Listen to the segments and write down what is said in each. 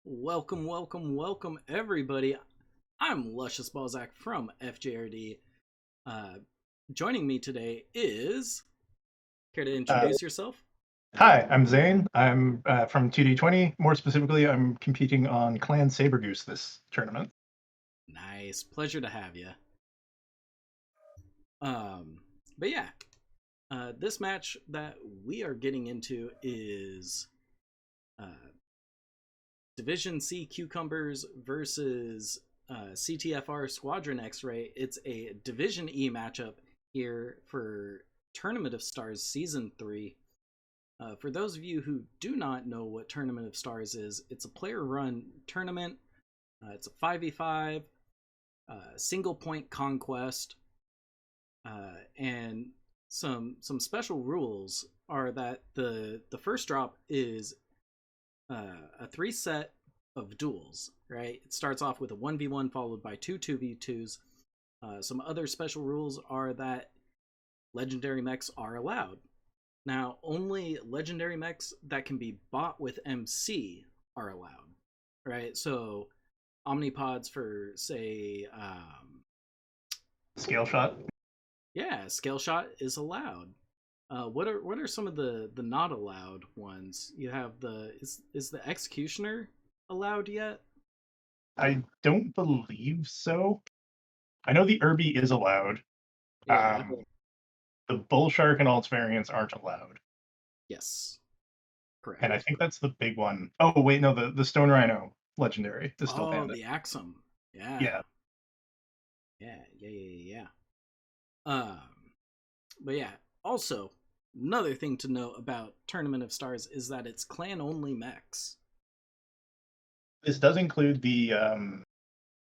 Welcome, welcome, welcome, everybody. I'm Luscious Balzac from FJRD. Uh, Joining me today is. Care to Uh, introduce yourself? Hi, I'm Zane. I'm from 2D20. More specifically, I'm competing on Clan Sabergoose this tournament. Nice. Pleasure to have you. Um, but yeah, this match that we are getting into is uh, Division C Cucumbers versus CTFR Squadron X-Ray. It's a Division E matchup here for Tournament of Stars Season 3. For those of you who do not know what Tournament of Stars is, it's a player-run tournament. It's a 5v5, single point conquest, and some special rules are that the first drop is a 3 set of duels. Right, it starts off with a 1v1 followed by two 2v2s. Some other special rules are that legendary mechs are allowed. Now, only legendary mechs that can be bought with MC are allowed, right? So, omnipods for, say, Scale shot. yeah, scale shot is allowed. What are some of the not allowed ones? You have is the executioner allowed yet? I don't believe so. I know the Irby is allowed. Yeah. Um, the Bull Shark and all its variants aren't allowed. Yes. And I Correct. think that's the big one. Oh, wait, no, the Stone Rhino legendary is still Oh, banned. the Axum. Yeah. Yeah. Yeah. But yeah, also, another thing to note about Tournament of Stars is that it's clan only mechs. This does include the,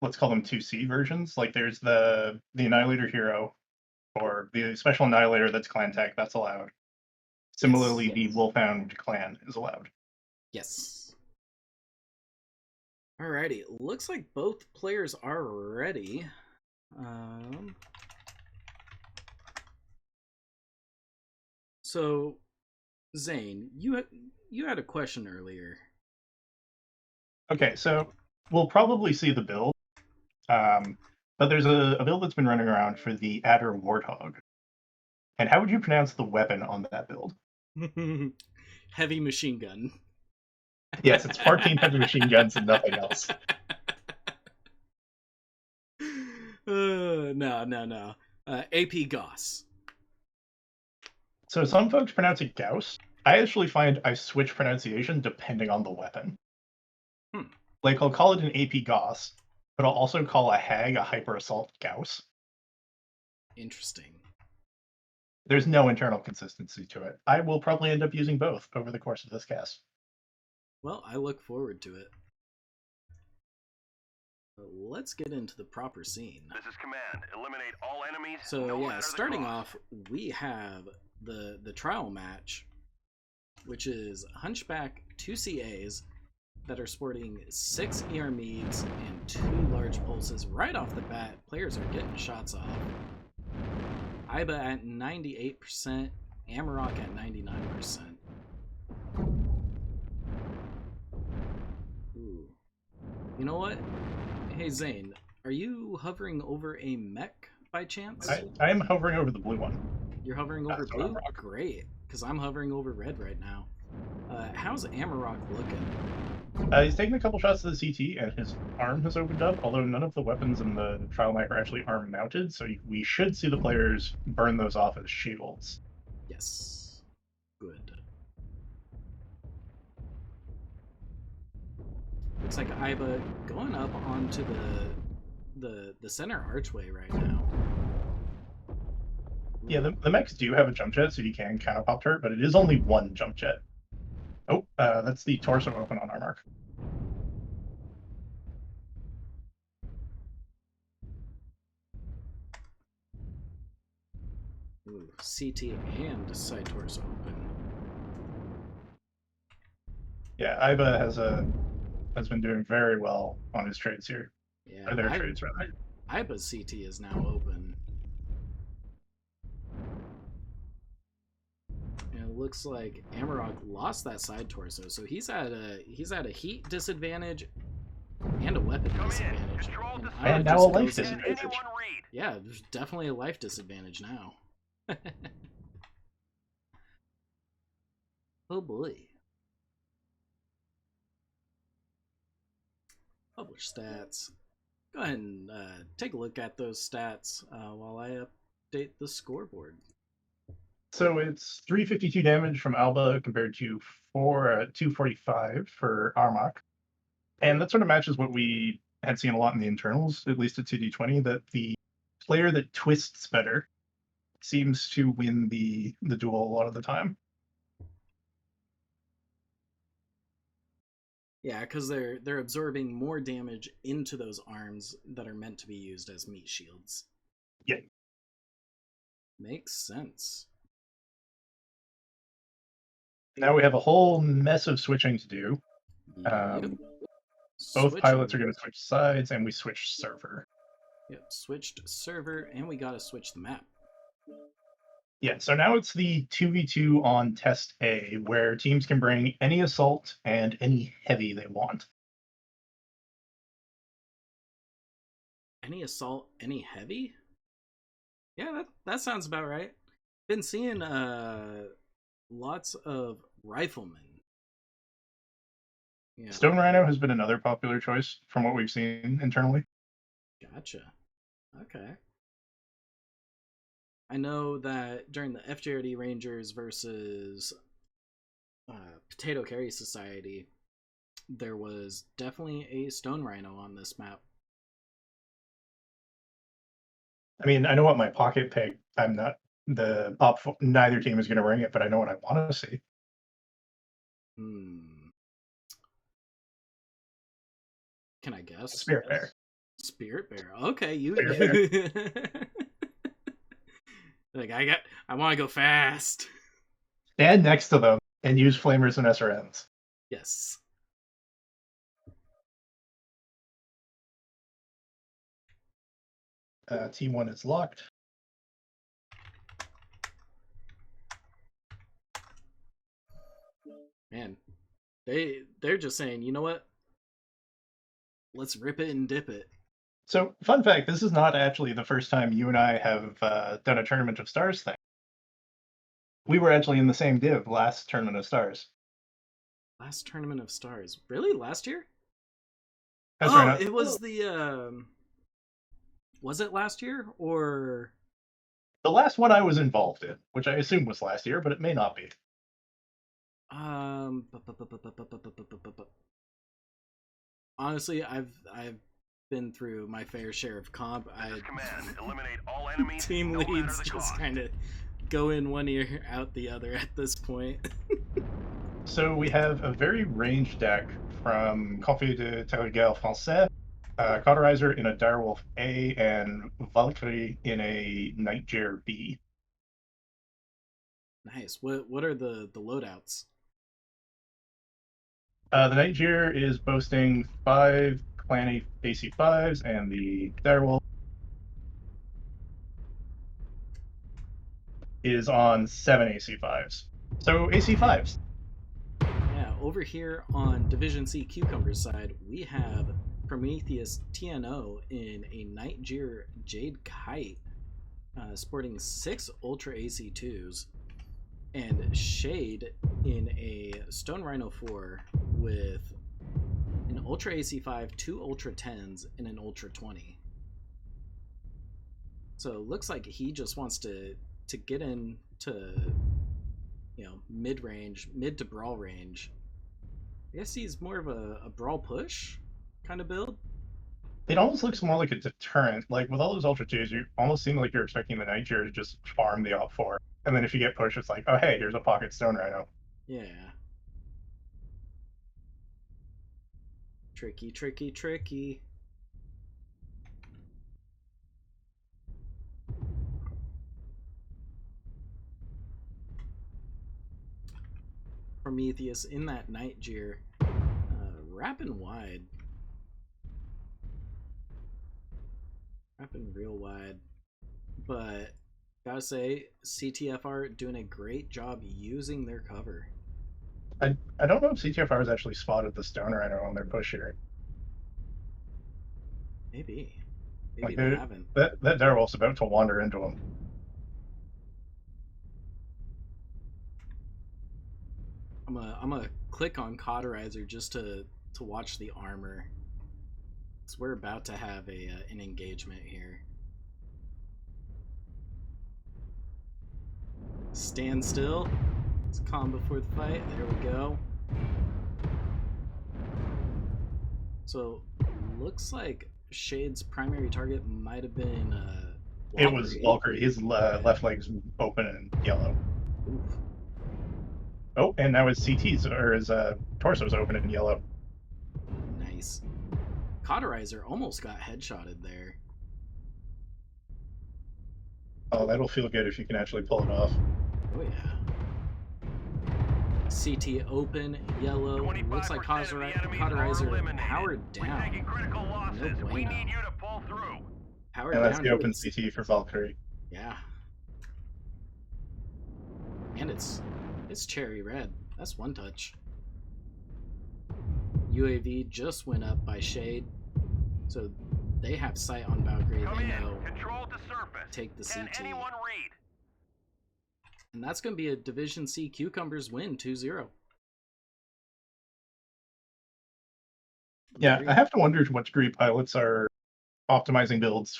let's call them 2C versions. Like there's the Annihilator Hero, or the Special Annihilator that's clan tech, that's allowed. Yes. Similarly, the Wolfhound clan is allowed. Yes. Alrighty, looks like both players are ready. Um, so, Zane, you had a question earlier. Okay, so we'll probably see the build, um, but there's a build that's been running around for the Adder Warthog. And how would you pronounce the weapon on that build? Heavy machine gun. Yes, it's 14 heavy machine guns and nothing else. No. AP Goss. So some folks pronounce it Gauss. I actually find I switch pronunciation depending on the weapon. Hmm. Like I'll call it an AP Gauss, but I'll also call a Hag a Hyper Assault Gauss. Interesting. There's no internal consistency to it. I will probably end up using both over the course of this cast. Well, I look forward to it. But let's get into the proper scene. This is command. Eliminate all enemies. So no yeah, matter the starting cost. off, we have the trial match, which is Hunchback 2CAs that are sporting 6 ER Meads and 2 large pulses. Right off the bat, players are getting shots off. Iba at 98%, Amarok at 99%. Ooh. You know what? Hey Zane, are you hovering over a mech by chance? I am hovering over the blue one. You're hovering over That's what I'm blue? rocking. Great, because I'm hovering over red right now. How's Amarok looking? He's taken a couple shots to the CT, and his arm has opened up, although none of the weapons in the trial mech are actually arm mounted, so we should see the players burn those off as shields. Yes. Good. Looks like Iba going up onto the center archway right now. Yeah, the mechs do have a jump jet, so you can kind of pop turret, but it is only one jump jet. Oh, that's the torso open on our mark. Ooh, CT and side torso open. Yeah, Iba has been doing very well on his trades here. Yeah, Or their trades, rather. Iba's CT is now open. And it looks like Amarok lost that side torso, so he's at a heat disadvantage and a weapon disadvantage. And now a life disadvantage. Yeah, there's definitely a life disadvantage now. Oh boy. Publish stats. Go ahead and take a look at those stats while I update the scoreboard. So it's 352 damage from Alba compared to 245 for Armok. And that sort of matches what we had seen a lot in the internals, at least at 2D20, that the player that twists better seems to win the duel a lot of the time. Yeah, because they're absorbing more damage into those arms that are meant to be used as meat shields. Yeah. Makes sense. Now we have a whole mess of switching to do. Yep. Both pilots are going to switch sides, and we switch server. Yep, switched server, and we got to switch the map. Yeah, so now it's the 2v2 on Test A, where teams can bring any assault and any heavy they want. Any assault, any heavy? Yeah, that sounds about right. Been seeing lots of riflemen. Yeah. Stone Rhino has been another popular choice from what we've seen internally. Gotcha. Okay. I know that during the FJRD Rangers versus Potato Carry Society, there was definitely a Stone Rhino on this map. I mean, I know what my pocket pick. I'm not the up. Neither team is going to bring it, but I know what I want to see. Can I guess? Spirit Bear. Spirit Bear. Okay, you. Bear. Like I want to go fast. Stand next to them and use flamers and SRMs. Yes. Team 1 is locked. Man, they're just saying, you know what? Let's rip it and dip it. So, fun fact, this is not actually the first time you and I have done a Tournament of Stars thing. We were actually in the same div last Tournament of Stars. Last Tournament of Stars? Really? Last year? That's right. It was the was it last year or the last one I was involved in, which I assume was last year, but it may not be. Honestly, I've been through my fair share of comp. Command, eliminate all enemies, team no leads just kind of go in one ear, out the other at this point. So we have a very ranged deck from Conflit de Territoire Français, Cauterizer in a Direwolf A, and Valkyrie in a Nightjar B. Nice. What are the loadouts? The Nightjar is boasting 5 Clan AC5s, and the Direwolf is on 7 AC5s. So AC5s. Yeah, over here on Division C Cucumber's side, we have Prometheus TNO in a Nightjar Jade Kite, sporting 6 Ultra AC2s, and Shade in a Stone Rhino 4 with an Ultra AC5, 2 Ultra 10s, and an Ultra 20. So it looks like he just wants to get into, mid to brawl range. I guess he's more of a brawl push kind of build. It almost looks more like a deterrent. Like with all those Ultra 2s, you almost seem like you're expecting the Nightjar to just farm the Op 4. And then if you get pushed, it's like, oh hey, here's a pocket Stone Rhino. Yeah. Tricky, tricky, tricky. Prometheus in that Nightjar, wrapping wide. Wrapping real wide. But Gotta say, CTFR doing a great job using their cover. I don't know if CTFR has actually spotted the Stone Rhino on their push here. Maybe Like they haven't. that Darwolf's about to wander into him. I'm gonna click on Cauterizer just to watch the armor. So we're about to have an engagement here. Stand still. It's calm before the fight. There we go. So looks like Shade's primary target might have been It was Valkyrie. His left leg's open and yellow. Oof. Oh, and now his CT's or his torso's open and yellow. Nice. Cauterizer almost got headshotted there. Oh, that'll feel good if you can actually pull it off. Oh yeah. CT open, yellow. Looks like Cauterizer powered down. No bueno. We need you to pull through. Powered And that's down. the open CT for Valkyrie. Yeah. And it's cherry red. That's one touch. UAV just went up by Shade, so they have sight on Valkyrie. Come they in. know Control the surface. take the Can CT. anyone read? And that's going to be a Division C Cucumbers win, 2-0. Yeah, I have to wonder to what degree pilots are optimizing builds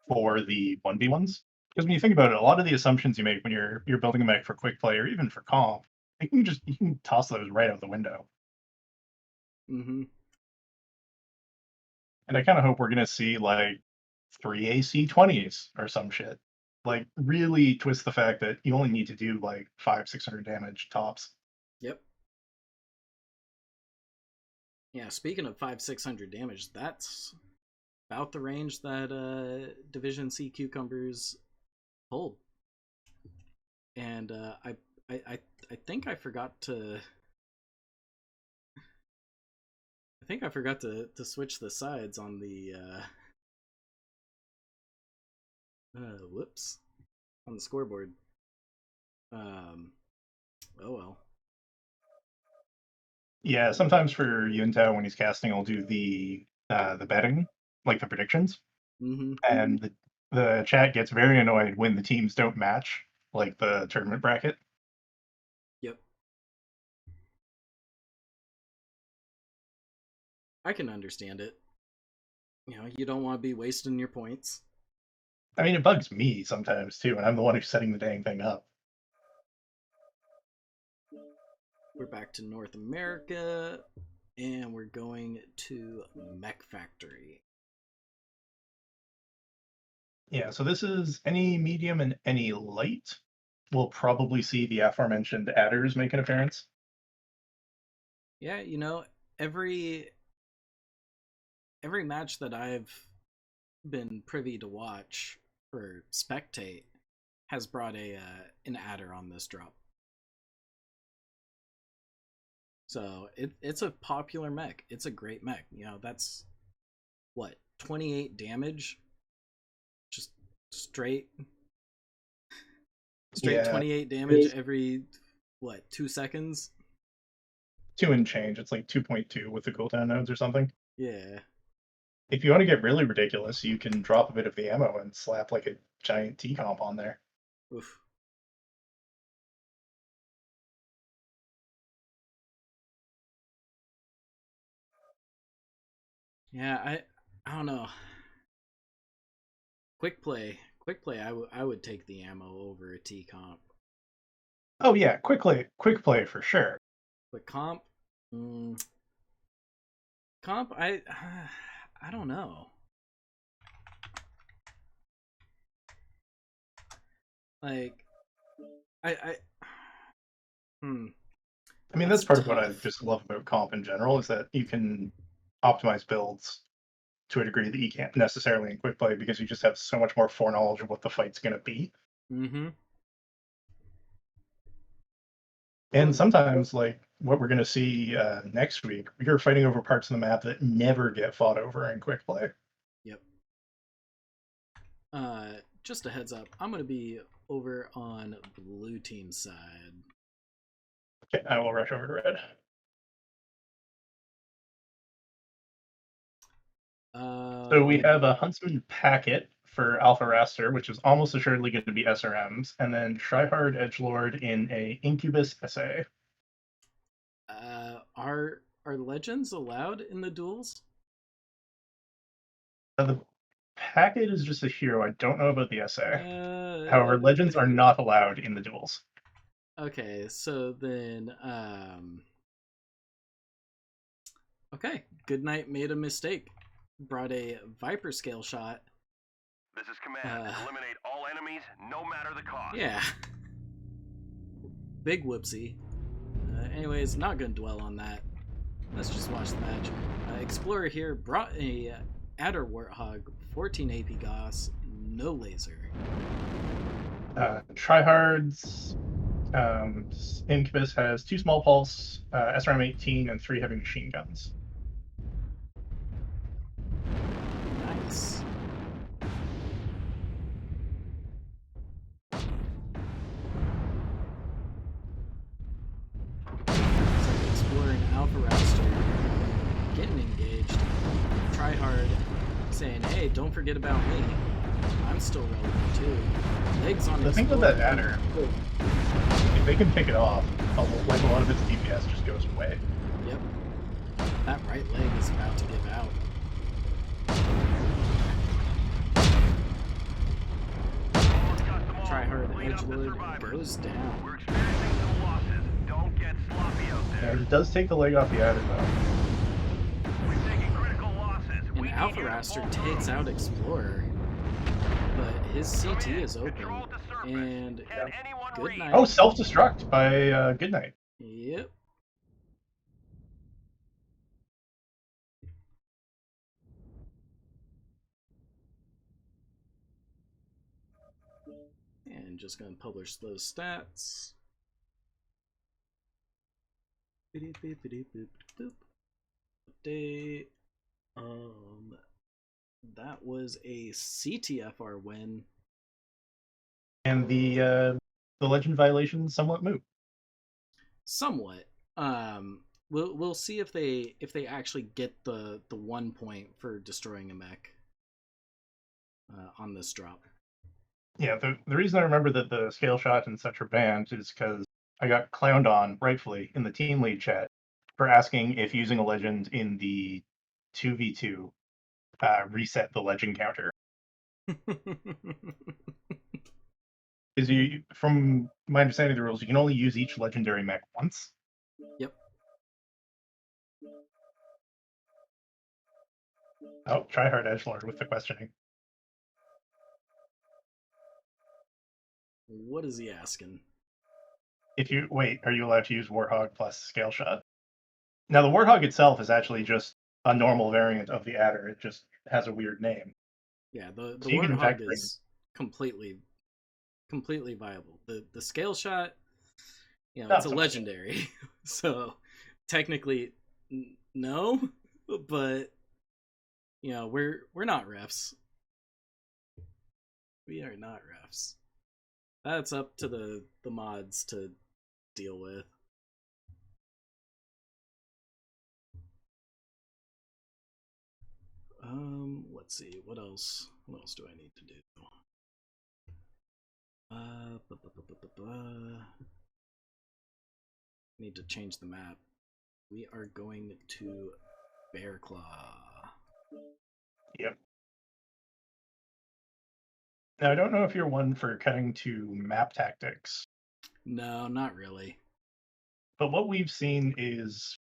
for the 1v1s. Because when you think about it, a lot of the assumptions you make when you're building a mech for quick play or even for comp, you can toss those right out the window. Mm-hmm. And I kind of hope we're gonna see like 3 AC-20s or some shit. Like really twist the fact that you only need to do like 500-600 damage tops. Yep. Yeah, speaking of 500-600 damage, that's about the range that Division C Cucumbers hold. And I think I forgot to to switch the sides on the whoops, on the scoreboard. Oh well. Yeah, sometimes for Yuntao when he's casting, I'll do the betting, like the predictions, Mm-hmm. and the chat gets very annoyed when the teams don't match, like the tournament bracket. Yep. I can understand it. You know, you don't want to be wasting your points. I mean, it bugs me sometimes too, and I'm the one who's setting the dang thing up. We're back to North America, and we're going to Mech Factory. Yeah, so this is any medium and any light. We'll probably see the aforementioned adders make an appearance. Yeah, you know, every match that I've been privy to watch or spectate has brought an adder on this drop. So it's a popular mech. It's a great mech. You know, that's what, 28 damage? Just straight Yeah. 28 damage every what, 2 seconds? 2 and change. It's like 2.2 with the cooldown nodes or something. Yeah. If you want to get really ridiculous, you can drop a bit of the ammo and slap like a giant T-comp on there. Oof. Yeah, I don't know. Quick play. I would take the ammo over a T comp. Oh yeah, quick play for sure. But comp, comp, I don't know. Like, I I mean, that's part of what I just love about comp in general, is that you can optimize builds to a degree that you can't necessarily in quick play, because you just have so much more foreknowledge of what the fight's going to be. Mm-hmm. And sometimes, like what we're going to see next week, you're fighting over parts of the map that never get fought over in quick play. Yep. just a heads up, I'm going to be over on blue team side. Okay, I will rush over to red. So we have a Huntsman packet for Alpha Raster, which is almost assuredly going to be SRMs, and then Tryhard Edgelord in a Incubus SA. Are legends allowed in the duels? The packet is just a hero. I don't know about the SA. However, Uh, legends are not allowed in the duels. Okay, so then, okay, Goodnight made a mistake. Brought a Viper scale shot. This is command. Eliminate all enemies, no matter the cost. Yeah. Big whoopsie. Anyways, not gonna dwell on that. Let's just watch the match. Explorer here brought a Adder Warthog, 14 AP Goss, no laser. Tryhard's Incubus has 2 small pulse, SRM-18, and 3 heavy machine guns. Nice. Explorer and Alpha Raster getting engaged. Try hard, saying, "Hey, don't forget about me. I'm still relevant too." Legs on. The thing with that Adder, if they can pick it off, like a lot of its DPS just goes away. Yep. That right leg is about to give out. Try hard, Edgelord goes down. We're experiencing some losses. Don't get sloppy out there. And it does take the leg off the Adder, though. We're taking critical losses. And Alpha Raster takes out Explorer, but his CT is open. And Goodnight. Oh, self-destruct by Goodnight. Yep. And just gonna publish those stats. Update. That was a CTFR win. And the legend violation is somewhat moot. Somewhat. We'll see if they actually get the 1 point for destroying a mech on this drop. Yeah, the reason I remember that the scale shot and such are banned is because I got clowned on, rightfully, in the team lead chat for asking if using a legend in the 2v2 reset the legend counter. Because from my understanding of the rules, you can only use each legendary mech once. Yep. Oh, Tryhard Edgelord with the questioning. What is he asking? If you wait, are you allowed to use Warthog plus Scale Shot? Now, the Warthog itself is actually just a normal variant of the Adder. It just has a weird name. Yeah, the So Warthog is completely viable. The Scale Shot, it's a legendary, so technically no, but we're not refs. We are not refs. That's up to the mods to deal with. Let's see. What else do I need to do? Need to change the map. We are going to Bear Claw. Yep. Now, I don't know if you're one for cutting to map tactics. No, not really. But what we've seen is,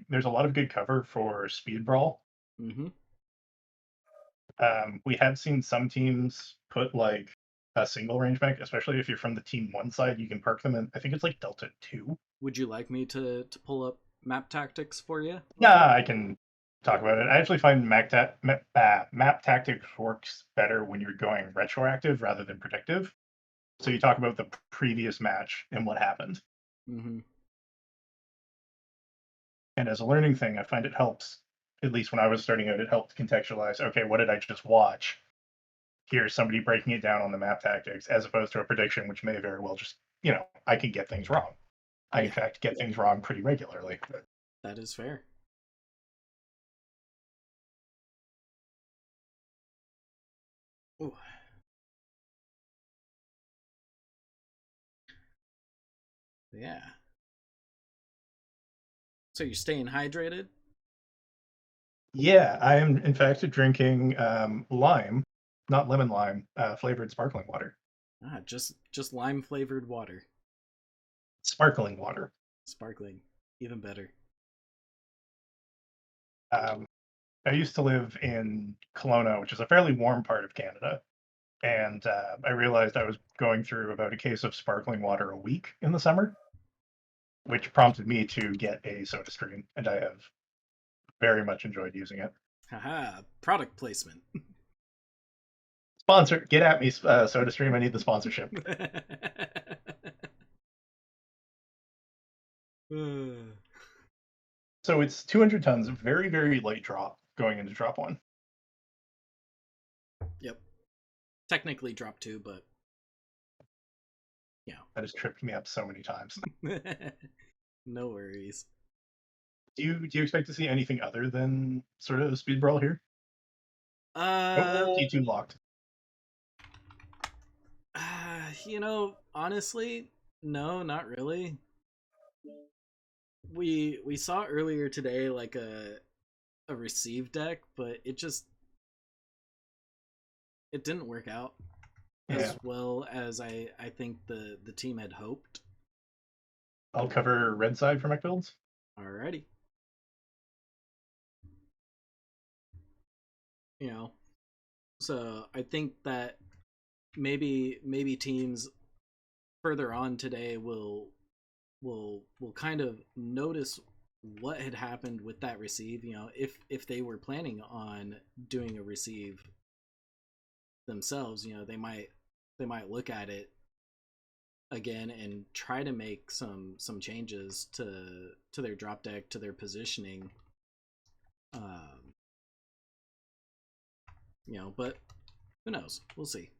there's a lot of good cover for Speed Brawl. Mm-hmm. We have seen some teams put, a single range mech, especially if you're from the Team 1 side, you can perk them in, I think it's Delta 2. Would you like me to pull up map tactics for you? Yeah, I can talk about it. I actually find map tactics works better when you're going retroactive rather than predictive. So you talk about the previous match and what happened. Mm-hmm. And as a learning thing, I find it helps, at least when I was starting out, it helped contextualize, okay, what did I just watch? here's somebody breaking it down on the map tactics, as opposed to a prediction, which may very well just, I can get things wrong. I, in fact, get things wrong pretty regularly. That is fair. Ooh. Yeah. So you're staying hydrated? Yeah, I am, in fact, drinking lime, not lemon lime, flavored sparkling water. Ah, just lime flavored water. Sparkling water. Sparkling. Even better. I used to live in Kelowna, which is a fairly warm part of Canada. And I realized I was going through about a case of sparkling water a week in the summer, which prompted me to get a SodaStream, and I have very much enjoyed using it. Haha, product placement. Sponsor, get at me, SodaStream. I need the sponsorship. So it's 200 tons, very, very light drop going into drop 1. Yep. Technically drop 2, but yeah. That has tripped me up so many times. No worries. Do you expect to see anything other than sort of speed brawl here? T2 locked. Honestly, no, not really. We saw earlier today like a receive deck, but it didn't work out as well as I think the team had hoped. I'll cover red side for mech builds. Alrighty. So I think that maybe teams further on today will kind of notice what had happened with that receive. If they were planning on doing a receive themselves, they might look at it again and try to make some changes to their drop deck, to their positioning. But who knows? We'll see.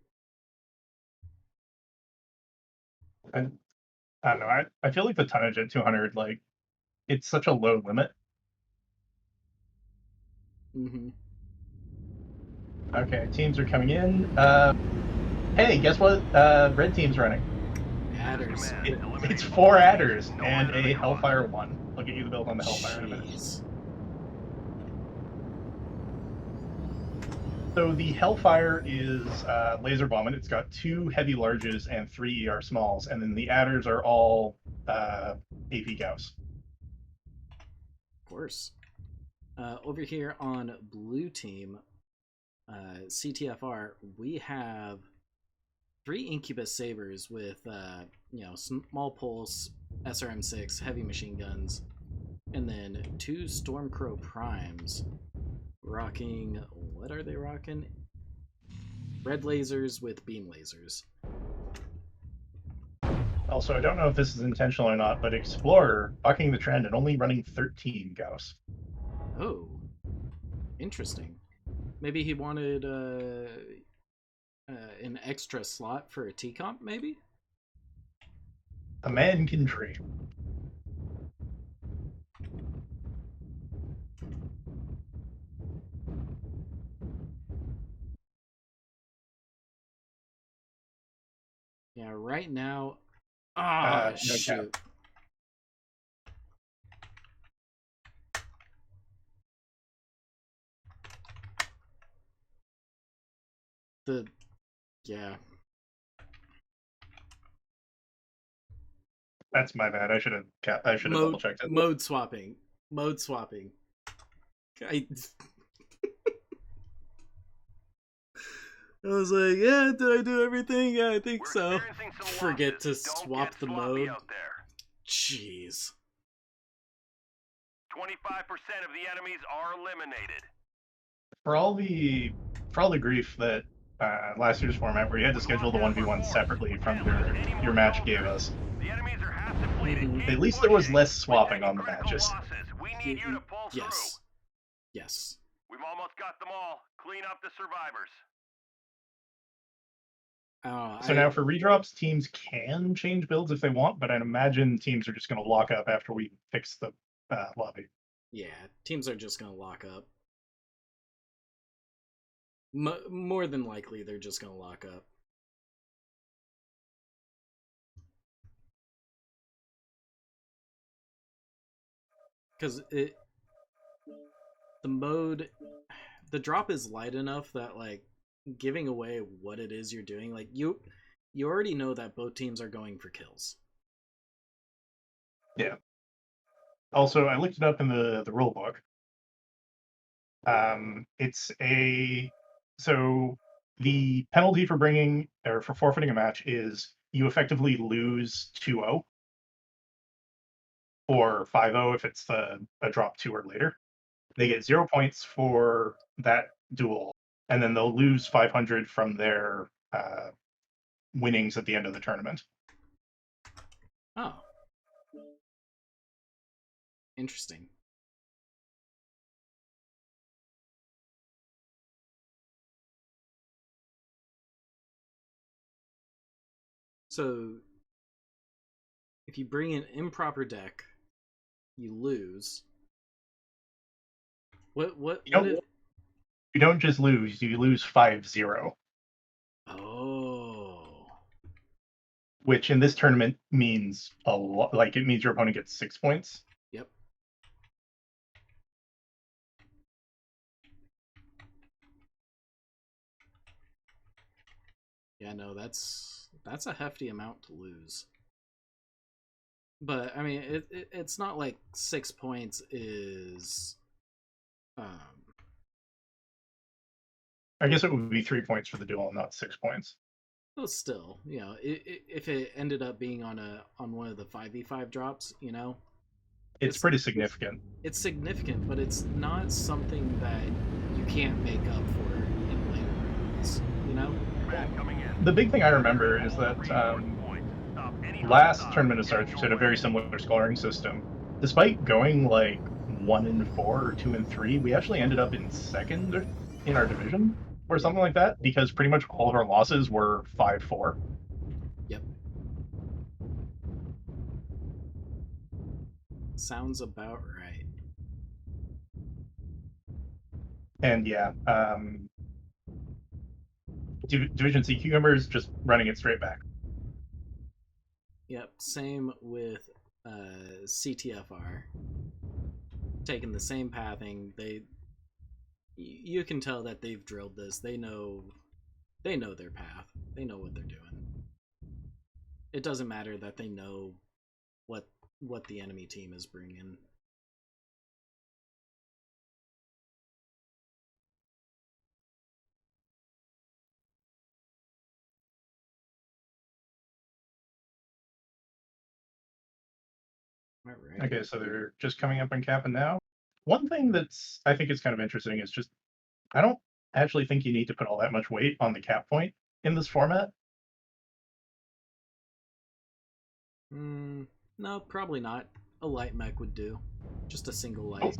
And I don't know. I feel like the tonnage at 200, like, it's such a low limit. Mm-hmm. Okay, teams are coming in. Hey, guess what? Red team's running. Adders. It's 4 adders and a Hellfire 1. I'll get you the build on the Hellfire in a minute. So the Hellfire is laser bombing. It's got 2 heavy larges and 3 ER smalls, and then the adders are all AP Gauss. Of course. Over here on blue team, CTFR, we have 3 Incubus Sabers with small pulse, SRM6, heavy machine guns, and then 2 Stormcrow Primes. Rocking, what are they rocking? Red lasers with beam lasers. Also, I don't know if this is intentional or not, but Explorer bucking the trend and only running 13 Gauss. Oh, interesting. Maybe he wanted an extra slot for a T-Comp, maybe? A man can dream. Yeah, right now... No shoot. cap. Yeah. That's my bad. I should have double checked it. Mode swapping. I was like, yeah, did I do everything? Yeah, I think so. Forget to swap the mode. Jeez. 25% of the enemies are eliminated. For all the grief that last year's format, where you had to schedule the 1v1 separately from your match gave us, The enemies are half depleted. at least there was less swapping on the matches. We need you to pull through. Yes. We've almost got them all. Clean up the survivors. So now for redrops, teams can change builds if they want, but I'd imagine teams are just going to lock up after we fix the lobby. Yeah, teams are just going to lock up. More than likely, they're just going to lock up. Because the drop is light enough that, like, giving away what it is you're doing, like, you already know that both teams are going for kills. Yeah. Also, I looked it up in the rule book. So the penalty for for forfeiting a match is you effectively lose 2-0 or 5-0 if it's a drop 2 or later. They get 0 points for that duel, and then they'll lose 500 from their winnings at the end of the tournament. Oh. Interesting. So, if you bring an improper deck, you lose. You don't just lose, you lose 5-0. Oh. Which in this tournament means a lot. Like, it means your opponent gets 6 points. Yep. Yeah, no, that's a hefty amount to lose. But I mean, it's not like 6 points is. I guess it would be 3 points for the duel, not 6 points. Well, still, you know, if it ended up being on one of the 5v5 drops, you know, it's pretty significant. It's significant, but it's not something that you can't make up for in later rounds, you know? The big thing I remember is that last Tournament of Stars had a very similar scoring system. Despite going like 1-4 or 2-3, we actually ended up in second in our division or something like that, because pretty much all of our losses were 5-4. Yep. Sounds about right. And yeah, Division C Cucumbers just running it straight back. Yep, same with CTFR. Taking the same pathing. You can tell that they've drilled this. They know their path. They know what they're doing. It doesn't matter that they know what the enemy team is bringing. All right. Okay, so they're just coming up and capping now. One thing that's I think is kind of interesting is just I don't actually think you need to put all that much weight on the cap point in this format. No, probably not. A light mech would do. Just a single light.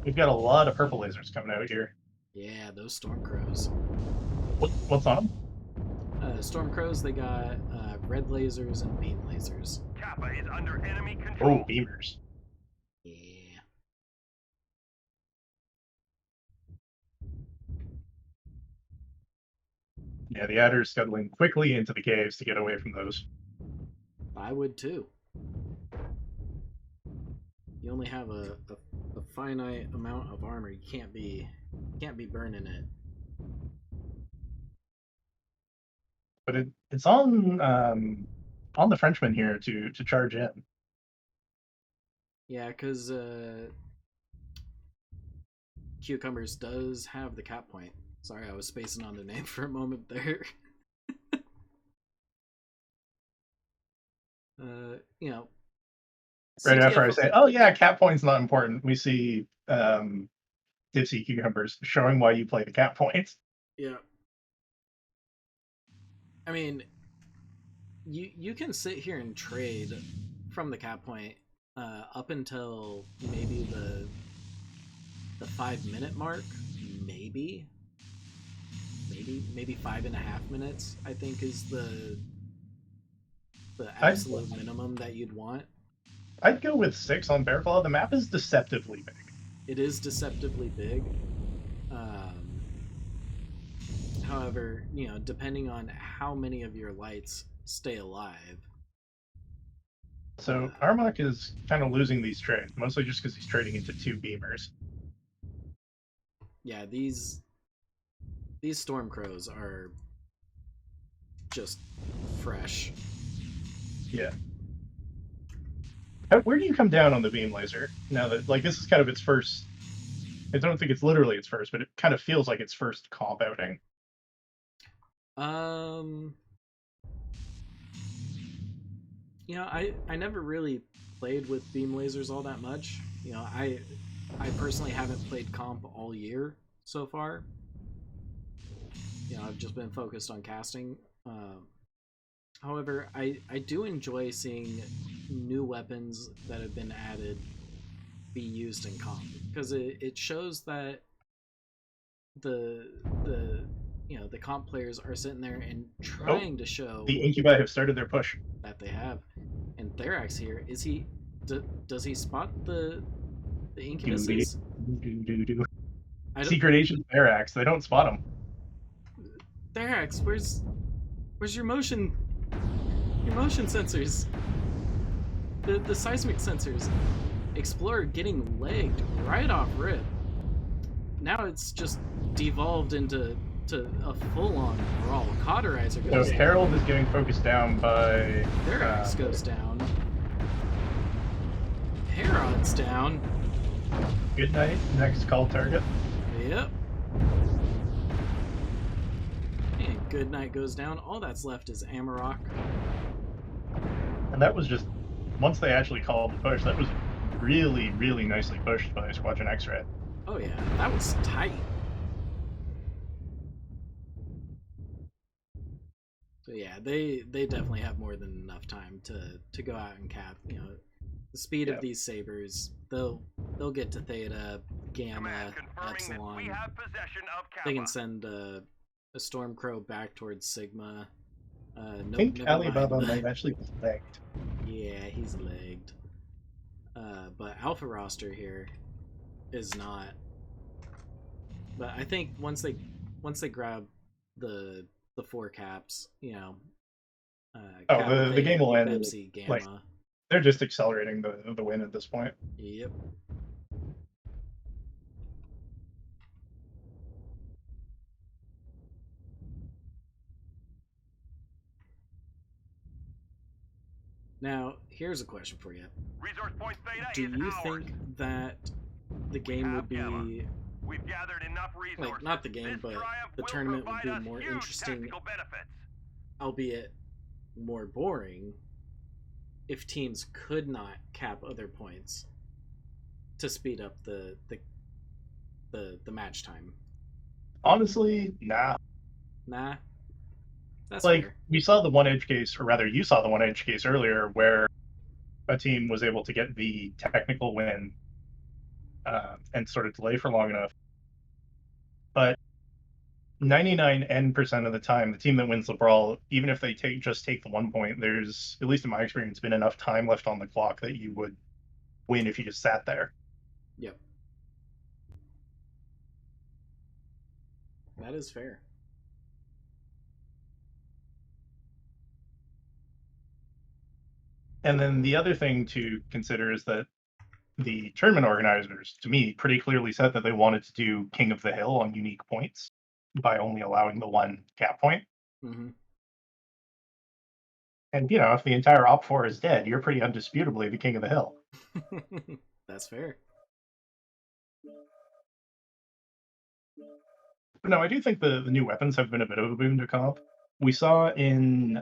We've got a lot of purple lasers coming out here. Yeah, those storm crows. What's on them? Storm crows, they got red lasers and beam lasers. Kappa is under enemy control. Oh, beamers. Yeah. Yeah, the adder's scuttling quickly into the caves to get away from those. I would too. You only have a finite amount of armor. You can't be burning it. But it's on the Frenchman here to charge in. Yeah, because Cucumbers does have the cap point. Sorry, I was spacing on their name for a moment there. You know, Right after I say, oh yeah, cap point's not important, we see Dipsy Cucumbers showing why you play the cap point. Yeah. I mean, you can sit here and trade from the cap point up until maybe the 5-minute mark, maybe maybe 5.5 minutes, I think, is the I'd, absolute minimum that you'd want. I'd go with 6 on Bearclaw. The map is deceptively big. It is deceptively big. However, depending on how many of your lights stay alive. So Armok is kind of losing these trades, mostly just because he's trading into 2 beamers. Yeah, these Stormcrows are just fresh. Yeah. Where do you come down on the beam laser now that this is kind of its first? I don't think it's literally its first, but it kind of feels like its first comp outing. I never really played with beam lasers all that much. I personally haven't played comp all year so far. I've just been focused on casting. However, I do enjoy seeing new weapons that have been added be used in comp, because it shows that the comp players are sitting there and trying to show the Incubi have started their push that they have. And Therax here, is he does he spot the incubuses? Secret Agent Therax, they don't spot him. Therax, where's your motion sensors? The seismic sensors. Explorer getting legged right off rip. Now it's just devolved into a full-on brawl. Cauterizer goes So Harold is getting focused down by... Therax goes down. Herod's down. Good night. Next call target. Yep. And Good Night goes down. All that's left is Amarok. And that was just... Once they actually called the push, that was really, really nicely pushed by Squadron X-Ray. Oh yeah, that was tight. So yeah, they definitely have more than enough time to go out and cap. The speed of these sabers, they'll get to Theta, Gamma, Epsilon. They can send a Stormcrow back towards Sigma. I think Alibaba might actually be legged. Yeah, he's legged. But Alpha roster here is not. But I think once they grab the 4 caps, the game will end. Pepsi, Gamma. They're just accelerating the win at this point. Yep. Now, here's a question for you. Resource point Theta Do is you ours. think that the game would be... We've gathered enough resources. Like, not the game, but the tournament would be more interesting, albeit more boring, if teams could not cap other points to speed up the match time? Honestly, nah. Nah. That's fair. We saw the one edge case, or rather you saw the one edge case earlier, where a team was able to get the technical win and sort of delay for long enough. But 99% of the time, the team that wins the brawl, even if they just take the 1 point, there's, at least in my experience, been enough time left on the clock that you would win if you just sat there. Yep. That is fair. And then the other thing to consider is that the tournament organizers, to me, pretty clearly said that they wanted to do King of the Hill on unique points by only allowing the 1 cap point. Mm-hmm. And, if the entire Op 4 is dead, you're pretty undisputably the King of the Hill. That's fair. But no, I do think the new weapons have been a bit of a boon to comp. We saw in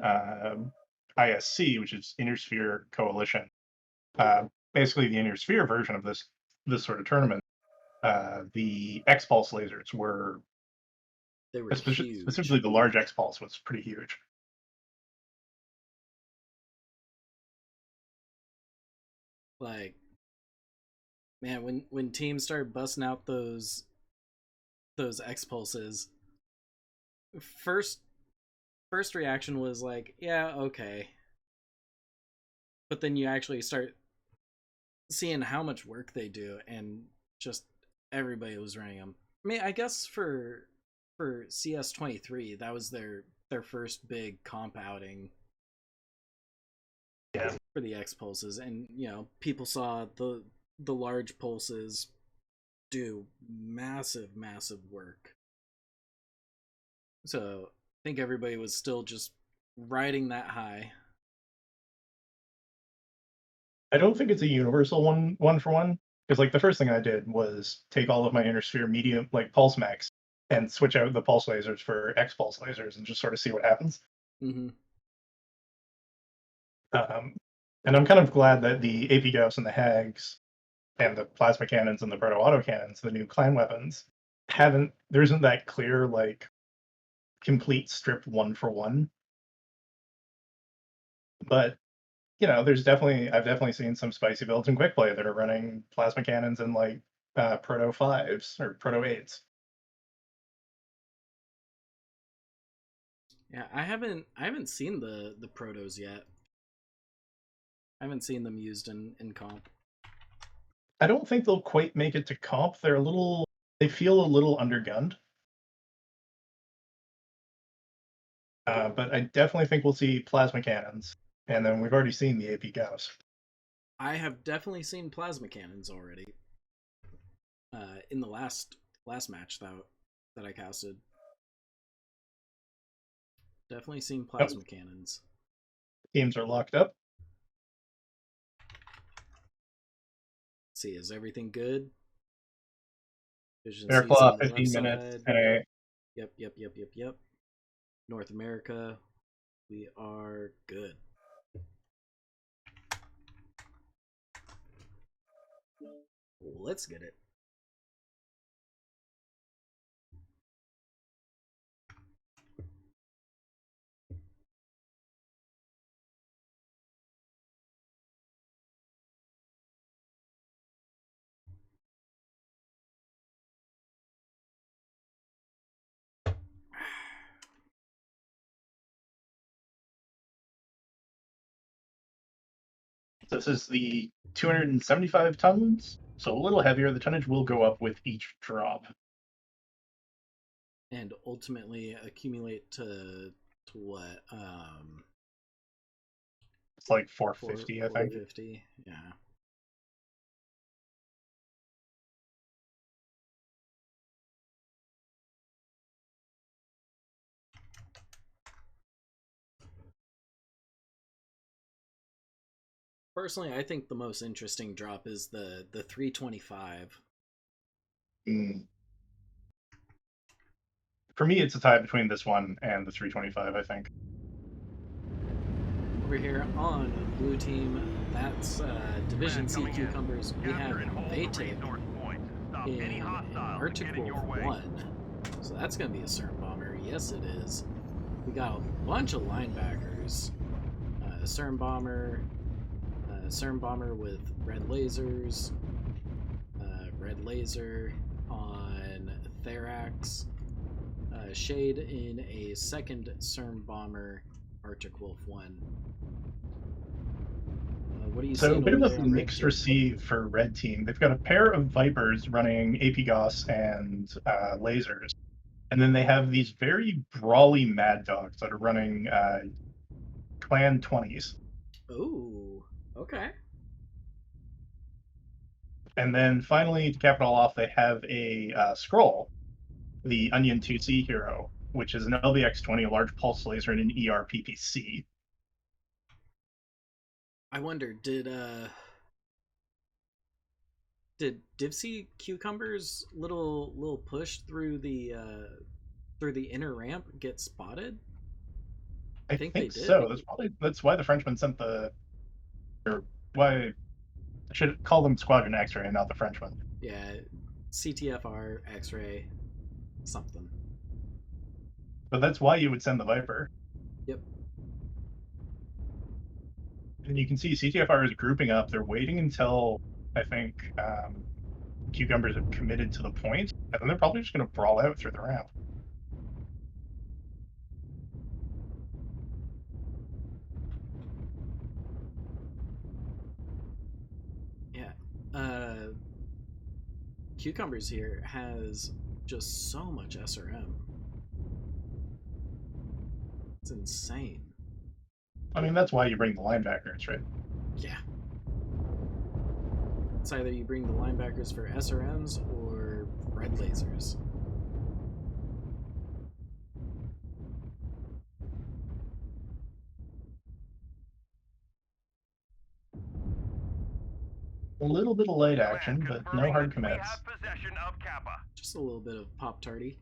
ISC, which is Inner Sphere Coalition, basically the Inner Sphere version of this sort of tournament. The X-Pulse lasers were huge. Specifically the large X-Pulse was pretty huge. Like, man, when teams started busting out those X-Pulses, first reaction was like, yeah, okay. But then you actually start seeing how much work they do, and just everybody was running them. I mean, I guess for CS23, that was their first big comp outing. Yeah. For the X pulses, and people saw the large pulses do massive work. So I think everybody was still just riding that high. I don't think it's a universal one for one, because like the first thing I did was take all of my inner sphere medium like pulse max and switch out the pulse lasers for X pulse lasers and just sort of see what happens. Mm-hmm. And I'm kind of glad that the AP Gauss and the Hags and the plasma cannons and the proto auto cannons, the new clan weapons, there isn't that clear like complete strip one for one. But I've definitely seen some spicy builds in quick play that are running plasma cannons and like proto 5s or proto 8s. Yeah, I haven't seen the protos yet. I haven't seen them used in comp. I don't think they'll quite make it to comp. They feel a little undergunned. But I definitely think we'll see plasma cannons, and then we've already seen the AP Gauss. I have definitely seen plasma cannons already. In the last match that I casted, definitely seen plasma cannons. Teams are locked up. Let's see, is everything good? Vision Air C's Claw, on the 15 left minutes. side. Yep. North America, we are good. Let's get it. This is the 275 tons, so a little heavier. The tonnage will go up with each drop. And ultimately accumulate to what? It's like 450, I think. 450, yeah. Personally, I think the most interesting drop is the 325. For me, it's a tie between this one and the 325, I think. Over here on blue team, that's Division C Cucumbers. We have Vatic in Article 1. So that's going to be a CERN bomber. Yes, it is. We got a bunch of linebackers. CERN bomber with red lasers. Red laser on Therax. Shade in a second CERN bomber, Arctic Wolf 1. What do you So a bit of a there, mixed receive for red team. They've got a pair of Vipers running AP Gauss and lasers. And then they have these very brawly Mad Dogs that are running Clan 20s. Ooh, okay. And then finally, to cap it all off, they have a Scroll, the Onion 2C hero, which is an LBX-20, a large pulse laser, and an ER-PPC. I wonder, did Dipsy Cucumber's little push through the inner ramp get spotted? I think they did. So. That's why the Frenchman sent why I should call them Squadron X-ray and not the Frenchman. Yeah, CTFR X-ray something. But that's why you would send the Viper. Yep. And you can see CTFR is grouping up. They're waiting until I think Cucumbers have committed to the point, and then they're probably just going to brawl out through the ramp. Cucumbers here has just so much SRM. It's insane. I mean, that's why you bring the linebackers, right? Yeah. It's either you bring the linebackers for SRMs or red lasers. A little bit of light action, Command but no confirming hard that we commits. have possession of Kappa. Just a little bit of Pop-Tarty.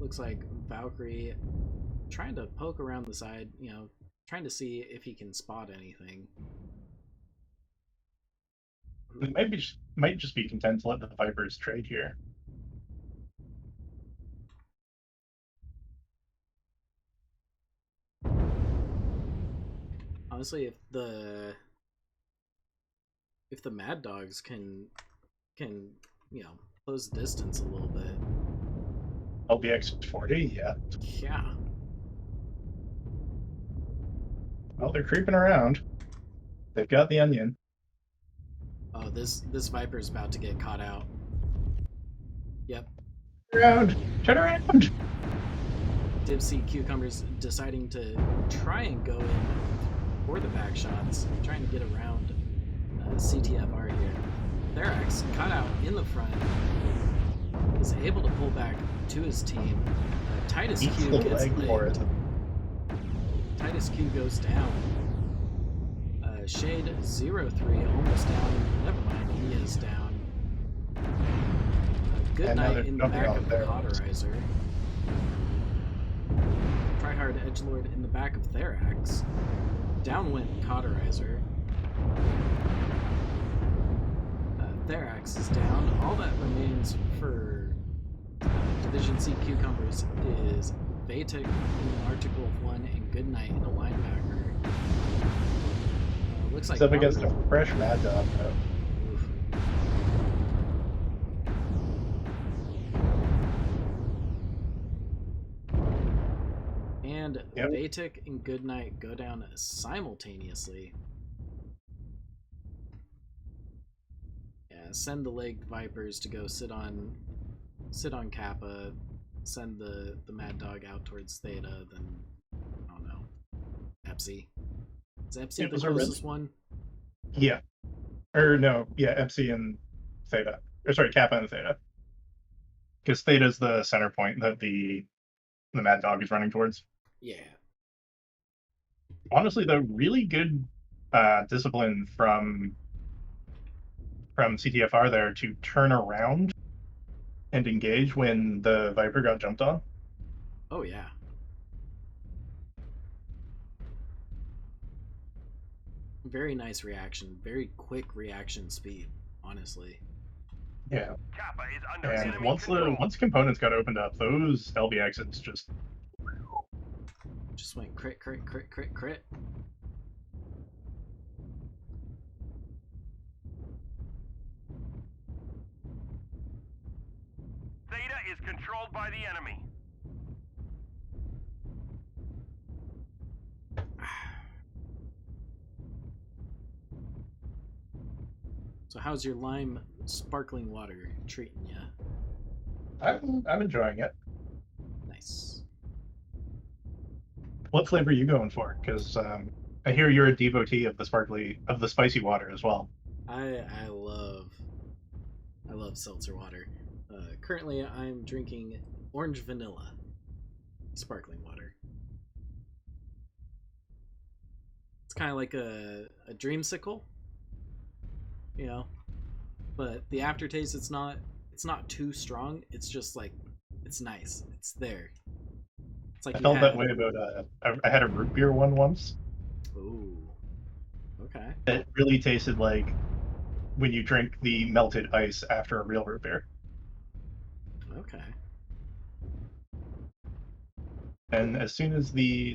Looks like Valkyrie trying to poke around the side, you know, trying to see if he can spot anything. They might just be content to let the Vipers trade here. Honestly, if the Mad Dogs can you know, close the distance a little bit. LBX 40, yeah. Yeah. Well, they're creeping around. They've got the onion. Oh, this Viper's about to get caught out. Yep. Around! Turn around! Dipsy Cucumbers deciding to try and go in for the back shots, trying to get around CTFR here. Therax caught out in the front, is able to pull back to his team. Titus Eats Q the gets leg for licked. it. Titus Q goes down. Shade 03 almost down. Never mind, he is down. Good And now night they're in the jumping back on of the Therax. Cauterizer. Tryhard Edgelord in the back of Therax. Down went Cauterizer. Therax is down. All that remains for Division C Cucumbers is Vatic in Arctic Wolf 1 and Goodnight in a linebacker. Looks like It's up against a fresh Mad Dog, though. Oof. And Yep. Vatic and Goodnight go down simultaneously. Yeah, send the Legged Vipers to go sit on Kappa, send the Mad Dog out towards Theta, then I don't know. Epsi. Is Epsi It the was a red- closest one? Yeah. Or no, yeah, Epsi and Theta. Or sorry, Kappa and Theta. Because Theta's the center point that the Mad Dog is running towards. Yeah. Honestly, though, really good discipline from CTFR there to turn around and engage when the Viper got jumped on. Oh yeah. Very nice reaction. Very quick reaction speed, honestly. Yeah. Kappa is under And enemy once control. once components got opened up, those LBXs Just went crit, crit, crit, crit, crit. Theta is controlled by the enemy. So how's your lime sparkling water treating you? I'm enjoying it. Nice. What flavor are you going for? Because I hear you're a devotee of the spicy water as well. I love seltzer water. Currently, I'm drinking orange vanilla sparkling water. It's kind of like a dreamsicle, you know, but the aftertaste it's not too strong. It's just like it's nice. It's there. It's like I you felt that had. way about I had a root beer one once. Ooh. Okay. It really tasted like when you drink the melted ice after a real root beer. Okay. And as soon as the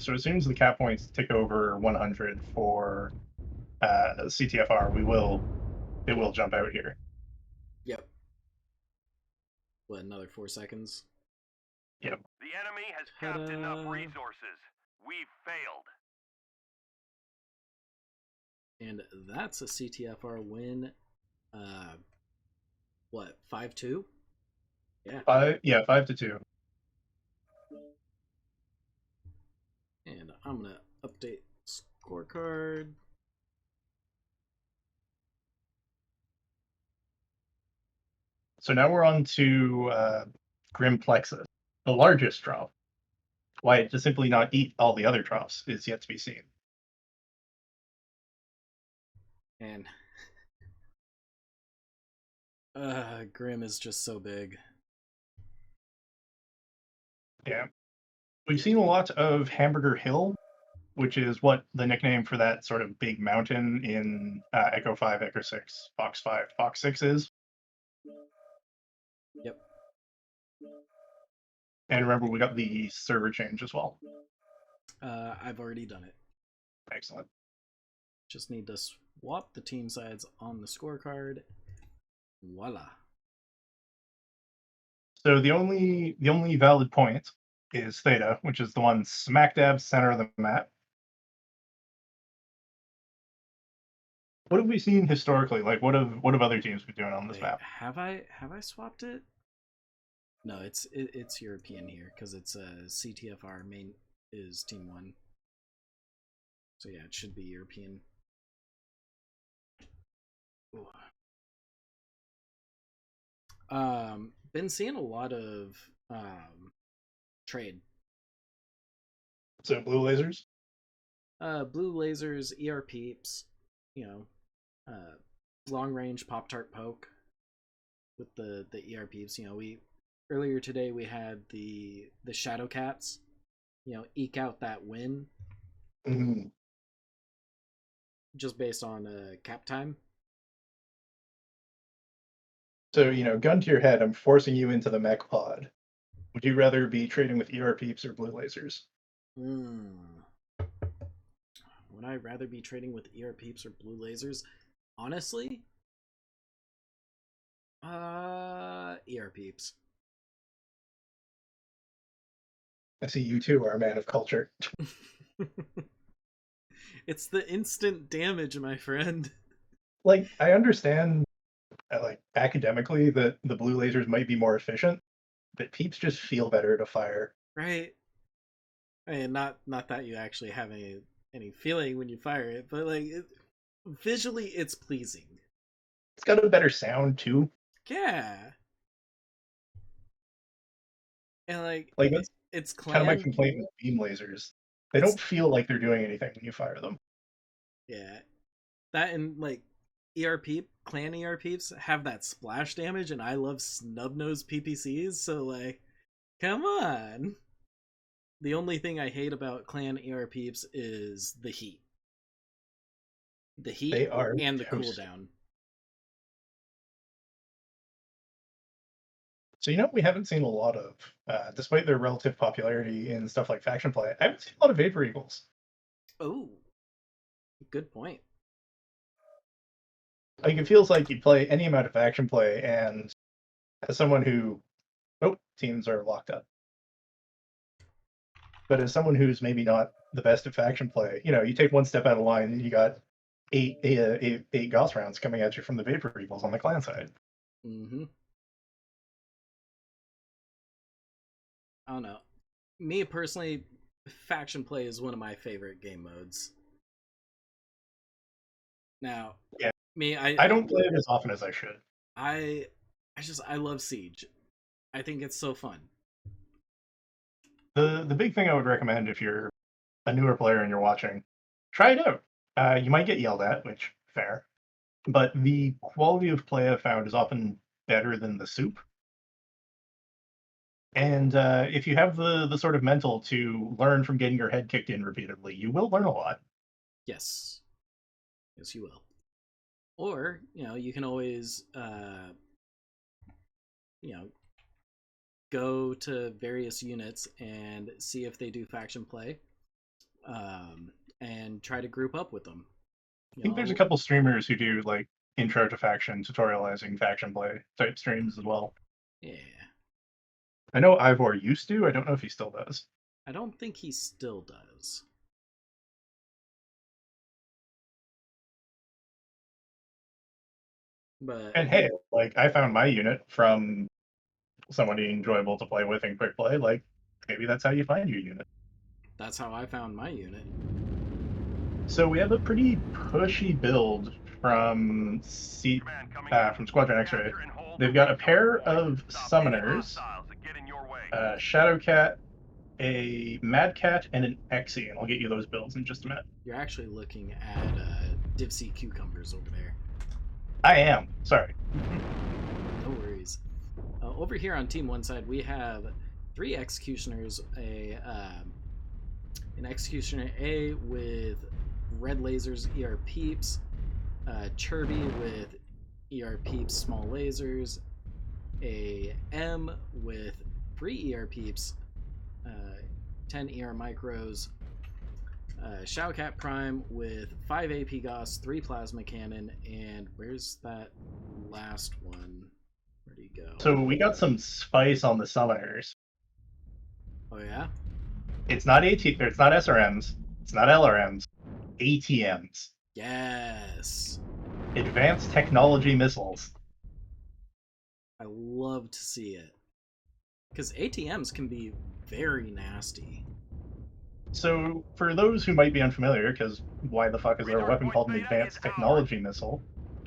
cap points tick over 100 for CTFR, it will jump out here. Yep. what, another 4 seconds? Yep. The enemy has capped enough Ta-da. resources. We've failed. And that's a CTFR win. What, 5-2? Yeah. 5-2. And I'm gonna update scorecard. So now we're on to Grim Plexus, the largest drop. Why it just simply not eat all the other drops is yet to be seen. And Grim is just so big. Yeah. We've seen a lot of Hamburger Hill, which is what the nickname for that sort of big mountain in Echo 5, Echo 6, Fox 5, Fox 6 is. Yep. And remember, we got the server change as well. I've already done it. Excellent. Just need to swap the team sides on the scorecard. Voila. So the only valid point is Theta, which is the one smack dab center of the map. What have we seen historically? Like, what have other teams been doing on this Wait, map? have I swapped it? No, it's European here because it's a CTFR main is team 1. So yeah, it should be European. Ooh. Been seeing a lot of trade. So blue lasers. Blue lasers, ER peeps, long range Pop Tart poke with the ER peeps. We earlier today we had the Shadow Cats, eke out that win. Mm-hmm. Just based on cap time. So, gun to your head, I'm forcing you into the mech pod. Would you rather be trading with ER peeps or blue lasers? Would I rather be trading with ER peeps or blue lasers? Honestly, ER peeps. I see you two are a man of culture. It's the instant damage, my friend. Like, I understand, like, academically that the blue lasers might be more efficient, but peeps just feel better to fire. Right. I mean, not that you actually have any feeling when you fire it, but like visually, it's pleasing. It's got a better sound too. Yeah. And like that's it's kind of my clan. complaint with beam lasers. They don't feel like they're doing anything when you fire them. Yeah. That and like clan ERPs have that splash damage, and I love snub nose PPCs, so like, come on. The only thing I hate about clan ERPs is the heat. The heat They are and the toast. cooldown. So we haven't seen a lot of, despite their relative popularity in stuff like faction play, I haven't seen a lot of Vapor Eagles. Oh, good point. Like, it feels like you play any amount of faction play, and as someone who, teams are locked up. But as someone who's maybe not the best at faction play, you take one step out of line and you got eight Gauss rounds coming at you from the Vapor Eagles on the clan side. Mm-hmm. I don't know. Me personally, faction play is one of my favorite game modes. Now, yeah, I don't play it as often as I should. I love Siege. I think it's so fun. The big thing I would recommend if you're a newer player and you're watching, try it out. You might get yelled at, which fair, but the quality of play I've found is often better than the soup. And if you have the sort of mental to learn from getting your head kicked in repeatedly, you will learn a lot. Yes, you will. Or you can always go to various units and see if they do faction play, and try to group up with them. I think there's a couple streamers who do like intro to faction, tutorializing faction play type streams as well. Yeah. I know Ivor used to. I don't know if he still does. I don't think he still does. But And hey, like I found my unit from somebody enjoyable to play with in quick play. Like maybe that's how you find your unit. that's how I found my unit. So we have a pretty pushy build from from Squadron X-Ray. They've got a pair of summoners, Shadowcat, a Mad Cat, and an Exy, and I'll get you those builds in just a minute. You're actually looking at Dipsy Cucumbers over there. I am. Sorry. No worries. Over here on Team One side, we have 3 Executioners, an Executioner A with red lasers, ER peeps, Chirby with ER peeps, small lasers, a M with 3 ER peeps, 10 ER micros, Shadowcat Prime with 5 AP Goss, 3 Plasma Cannon, and where's that last one? Where'd he go? So we got some spice on the summoners. Oh yeah? It's not it's not SRMs, it's not LRMs, ATMs. Yes! Advanced Technology Missiles. I love to see it. Because ATMs can be very nasty. So, for those who might be unfamiliar, because why the fuck is there a weapon called an Advanced Technology Missile?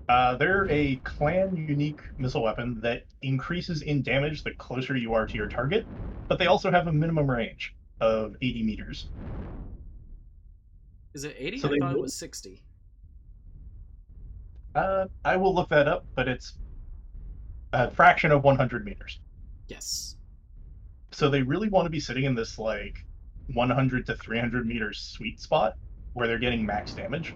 They're a clan-unique missile weapon that increases in damage the closer you are to your target, but they also have a minimum range of 80 meters. Is it 80? So I thought it was 60. I will look that up, but it's a fraction of 100 meters. Yes. So they really want to be sitting in this, like, 100 to 300 meters sweet spot where they're getting max damage.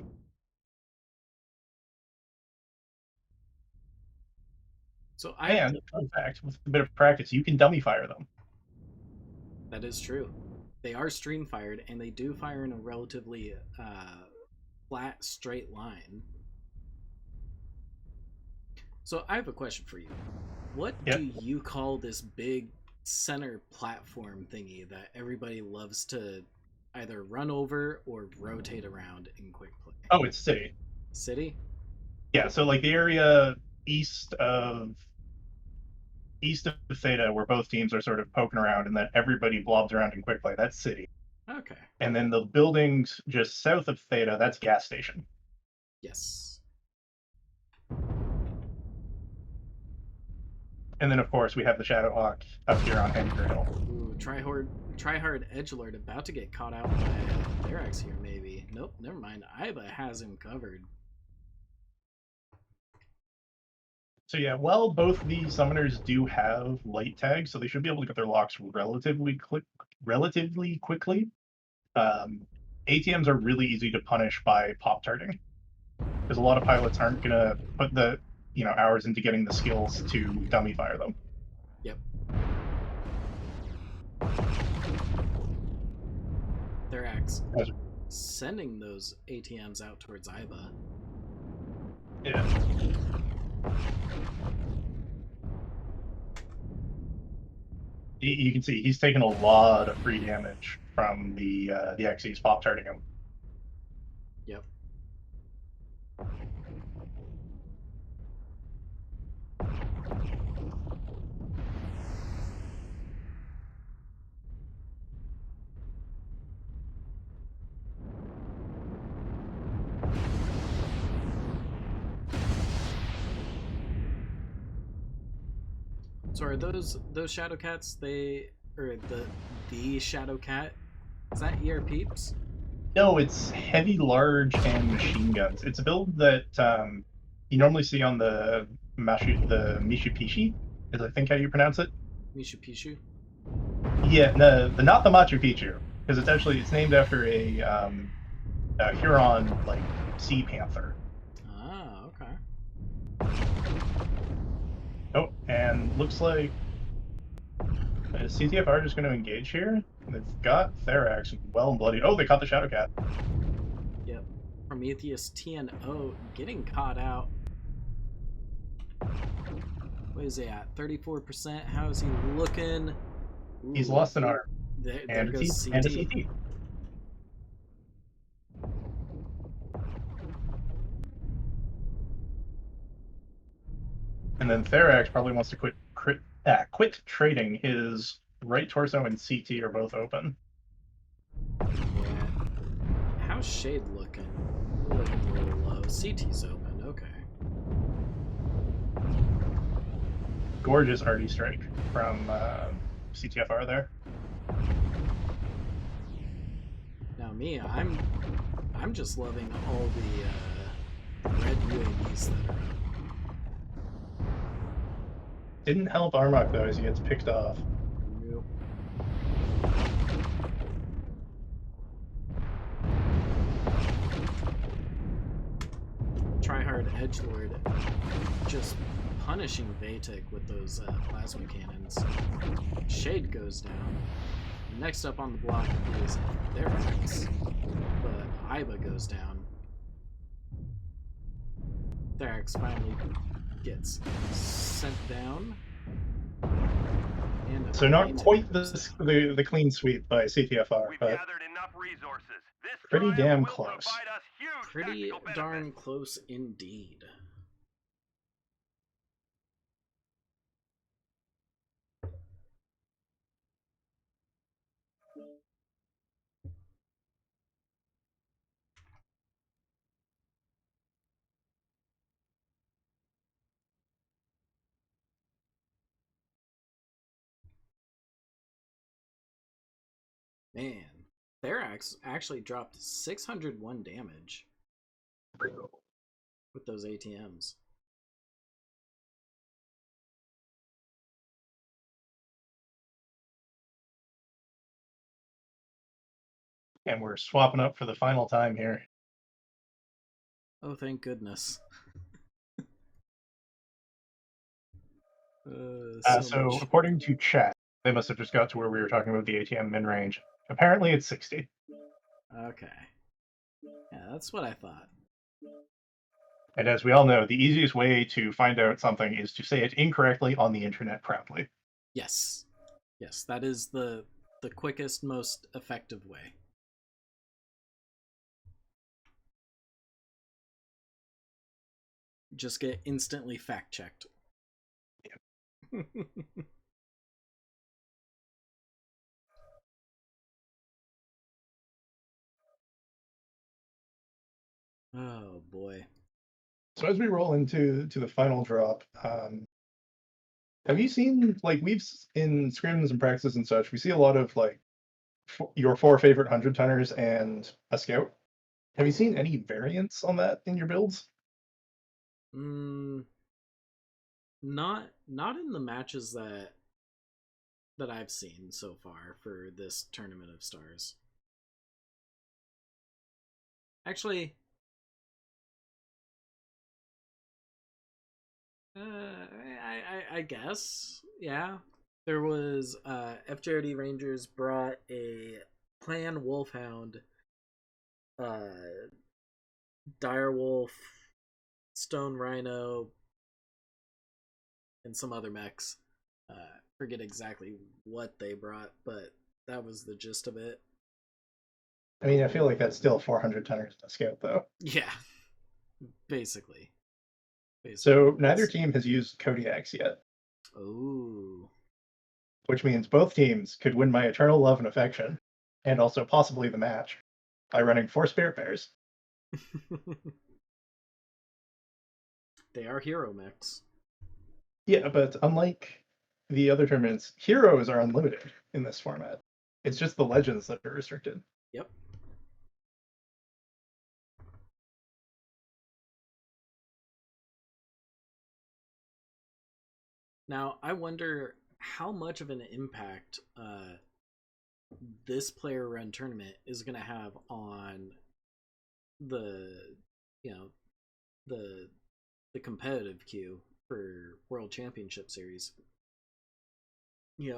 So And, fun fact, with a bit of practice, you can dummy fire them. That is true. They are stream fired, and they do fire in a relatively flat, straight line. So I have a question for you. What do you call this big center platform thingy that everybody loves to either run over or rotate around in quick play? Oh, it's City. City? Yeah, so like the area east of Theta, where both teams are sort of poking around, and then everybody blobs around in quick play. That's City. Okay. And then the buildings just south of Theta, that's Gas Station. Yes. And then, of course, we have the Shadowhawk up here on Hangar Hill. Ooh, Tryhard Edgelord about to get caught out by Therax here, maybe. Nope, never mind. Iba has him covered. So yeah, well, both the summoners do have light tags, so they should be able to get their locks relatively quickly. ATMs are really easy to punish by pop-tarting, because a lot of pilots aren't gonna put the hours into getting the skills to dummy fire them. Yep. Therax sending those ATMs out towards Iba. Yeah. You can see he's taking a lot of free damage from the Xyz pop-tarting him. Yep. So are those Shadowcats? The Shadowcat? Is that ER peeps? No, it's heavy, large, and machine guns. It's a build that you normally see on the Mishipishi, is I think how you pronounce it. Mishu Pishu? Yeah, no, not the Machu Picchu, because it's named after a Huron like sea panther. Ah, okay. Oh, and looks like is CTFR just going to engage here? They've got Therax well and bloody. Oh, they caught the Shadowcat. Yep. Prometheus TNO getting caught out. What is he at? 34%? How is he looking? He's Ooh, lost an arm there and goes a CT. CT. And then Therax probably wants to quit trading. His right torso and CT are both open. Yeah. How's Shade looking? Looking a little low. CT's open. Okay. Gorgeous arty strike from CTFR there. Now me, I'm just loving all the red UAVs that are up. Didn't help Armok though as he gets picked off. Nope. Tryhard Edgelord just punishing Vatic with those plasma cannons. Shade goes down. Next up on the block is Therax, but Iba goes down. Therax finally gets sent down. And So not Vatic quite goes down. the clean sweep by CTFR, We've but gathered enough resources. This pretty triumph damn will close. provide us huge Pretty tactical darn benefits. close indeed. Man, Therax actually dropped 601 damage with those ATMs. And we're swapping up for the final time here. Oh, thank goodness. So according to chat, they must have just got to where we were talking about the ATM min range. Apparently it's 60. Okay. Yeah, that's what I thought. And as we all know, the easiest way to find out something is to say it incorrectly on the internet proudly. Yes. Yes, that is the quickest, most effective way. Just get instantly fact checked. Yep. Oh boy. So as we roll into the final drop, have you seen, like, in scrims and practices and such, we see a lot of like your four favorite 100 tonners and a scout. Have you seen any variants on that in your builds? Not in the matches that I've seen so far for this Tournament of Stars. Actually, I guess, yeah. There was FJRD Rangers brought a Clan Wolfhound, Direwolf, Stone Rhino, and some other mechs. Forget exactly what they brought, but that was the gist of it. I mean, I feel like that's still 400 tonners and a scout, though. Yeah, basically. So neither team has used Kodiaks yet. Oh. Which means both teams could win my eternal love and affection, and also possibly the match, by running 4 Spirit Bears. They are hero mechs. Yeah, but unlike the other tournaments, heroes are unlimited in this format. It's just the legends that are restricted. Yep. Now, I wonder how much of an impact this player run tournament is going to have on the, the competitive queue for World Championship Series.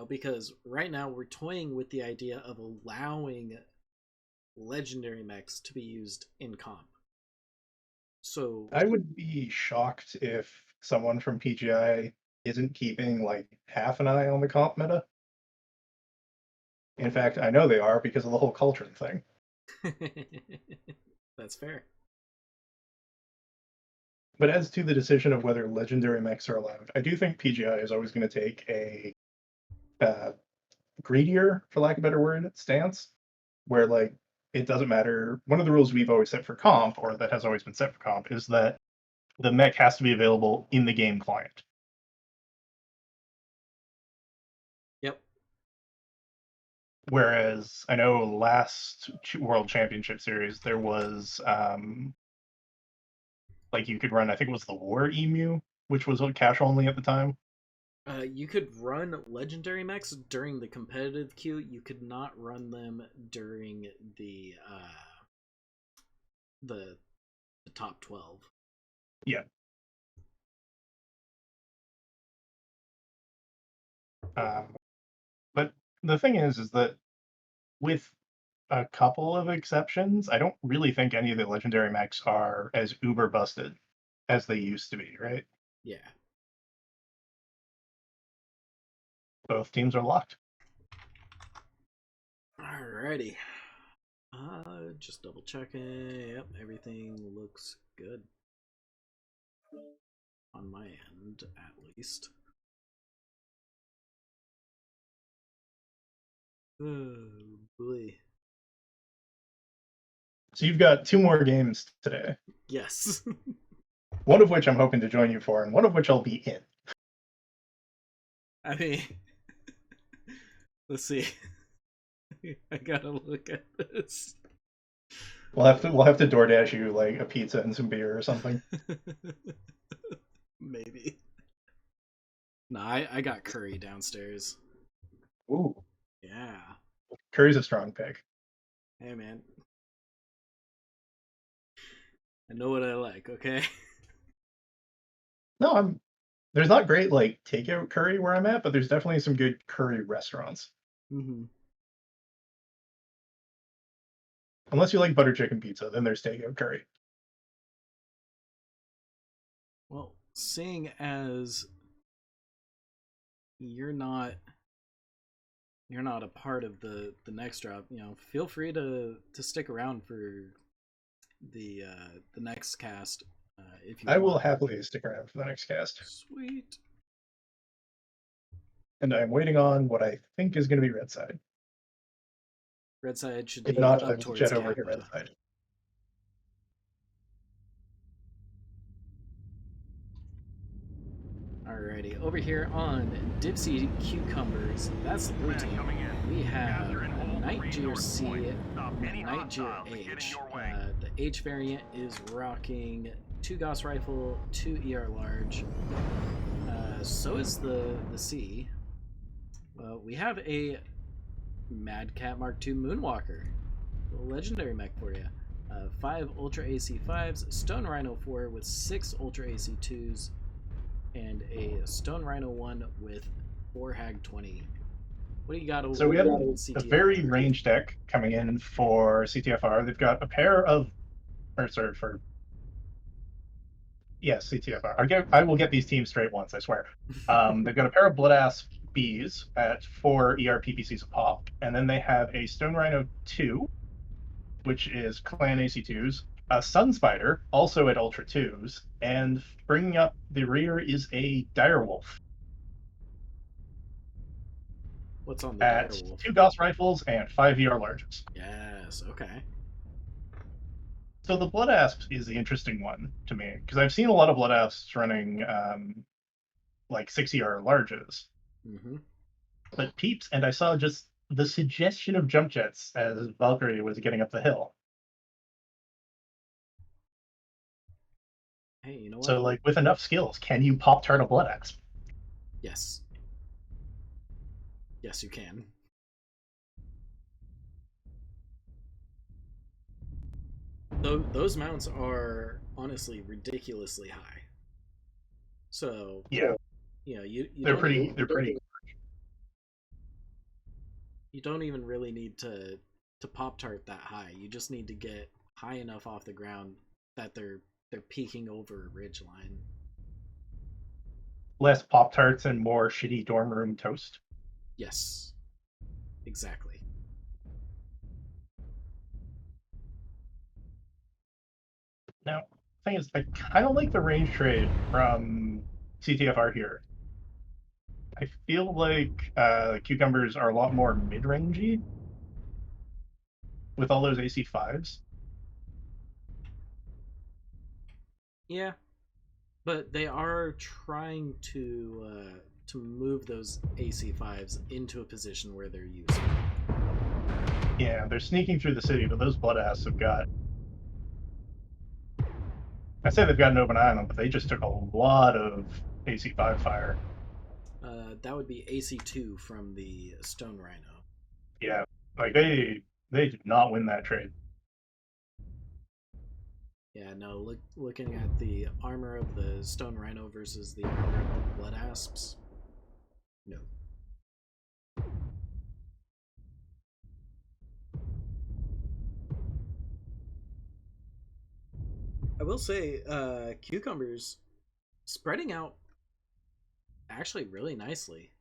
Because right now we're toying with the idea of allowing legendary mechs to be used in comp. So I would be shocked if someone from PGI isn't keeping like half an eye on the comp meta. In fact, I know they are because of the whole Cauldron thing. That's fair. But as to the decision of whether legendary mechs are allowed, I do think PGI is always going to take a greedier, for lack of a better word, stance, where like it doesn't matter. One of the rules we've always set for comp, or that has always been set for comp, is that the mech has to be available in the game client. Yep. Whereas I know last World Championship Series there was like you could run, I think it was the War Emu, which was cash only at the time. You could run legendary mechs during the competitive queue. You could not run them during the top 12. Yeah. But the thing is that with a couple of exceptions, I don't really think any of the legendary mechs are as uber busted as they used to be, right? Yeah. Both teams are locked. Alrighty. Just double checking. Yep, everything looks good. On my end, at least. Oh, boy. So you've got 2 more games today. Yes. One of which I'm hoping to join you for, and one of which I'll be in. I mean, let's see. I gotta look at this. We'll have to DoorDash you like a pizza and some beer or something. Maybe. No, I got curry downstairs. Ooh. Yeah. Curry's a strong pick. Hey, man. I know what I like, okay? No, there's not great like takeout curry where I'm at, but there's definitely some good curry restaurants. Mm-hmm. Unless you like butter chicken pizza, then there's takeout curry. Well, seeing as you're not a part of the next drop, feel free to stick around for the next cast if you I want. will happily stick around for the next cast. Sweet. And I'm waiting on what I think is going to be Red Side. Red Side should If be not, up I will towards jet over to Kappa. Red Side. Alrighty, over here on Dipsy Cucumbers, that's the blue team. We have a Nightgear C and a Nightgear H. The H variant is rocking 2 Gauss Rifle, 2 ER Large. So is the C. We have a Mad Cat Mark II Moonwalker, a legendary mech for you. 5 Ultra AC 5s, Stone Rhino 4 with 6 Ultra AC 2s, and a Stone Rhino 1 with 4 Hag 20. What do you got over So we have a CTFR? very ranged deck coming in for CTFR. They've got a pair of, CTFR. I will get these teams straight once, I swear. They've got a pair of Bloodass Bs at 4 ER PPCs a pop, and then they have a Stone Rhino 2, which is Clan AC2s, a Sunspider, also at Ultra 2s, and bringing up the rear is a Direwolf. What's on the at Direwolf? 2 Gauss rifles and 5 ER larges. Yes, okay. So the Blood Asp is the interesting one to me, because I've seen a lot of Blood Asps running like 6 ER larges. Mm-hmm. But peeps, and I saw just the suggestion of jump jets as Valkyrie was getting up the hill. Hey, you know what? So, like, with enough skills, can you pop tart a Blood Asp? Yes. Yes, you can. Those mounts are honestly ridiculously high. So yeah, you they're pretty. You don't even really need to pop tart that high. You just need to get high enough off the ground that they're peeking over a ridge line. Less Pop Tarts and more shitty dorm room toast. Yes, exactly. Now, thing is, I kind of like the range trade from CTFR here. I feel like cucumbers are a lot more mid-rangey with all those AC5s. Yeah, but they are trying to move those AC5s into a position where they're useful. Yeah, they're sneaking through the city, but those blood asses have got. I say they've got an open eye on them, but they just took a lot of AC5 fire. That would be AC2 from the Stone Rhino. Yeah, like they did not win that trade. Yeah, no, looking at the armor of the Stone Rhino versus the armor of the Blood Asps, no. I will say, cucumbers spreading out actually really nicely.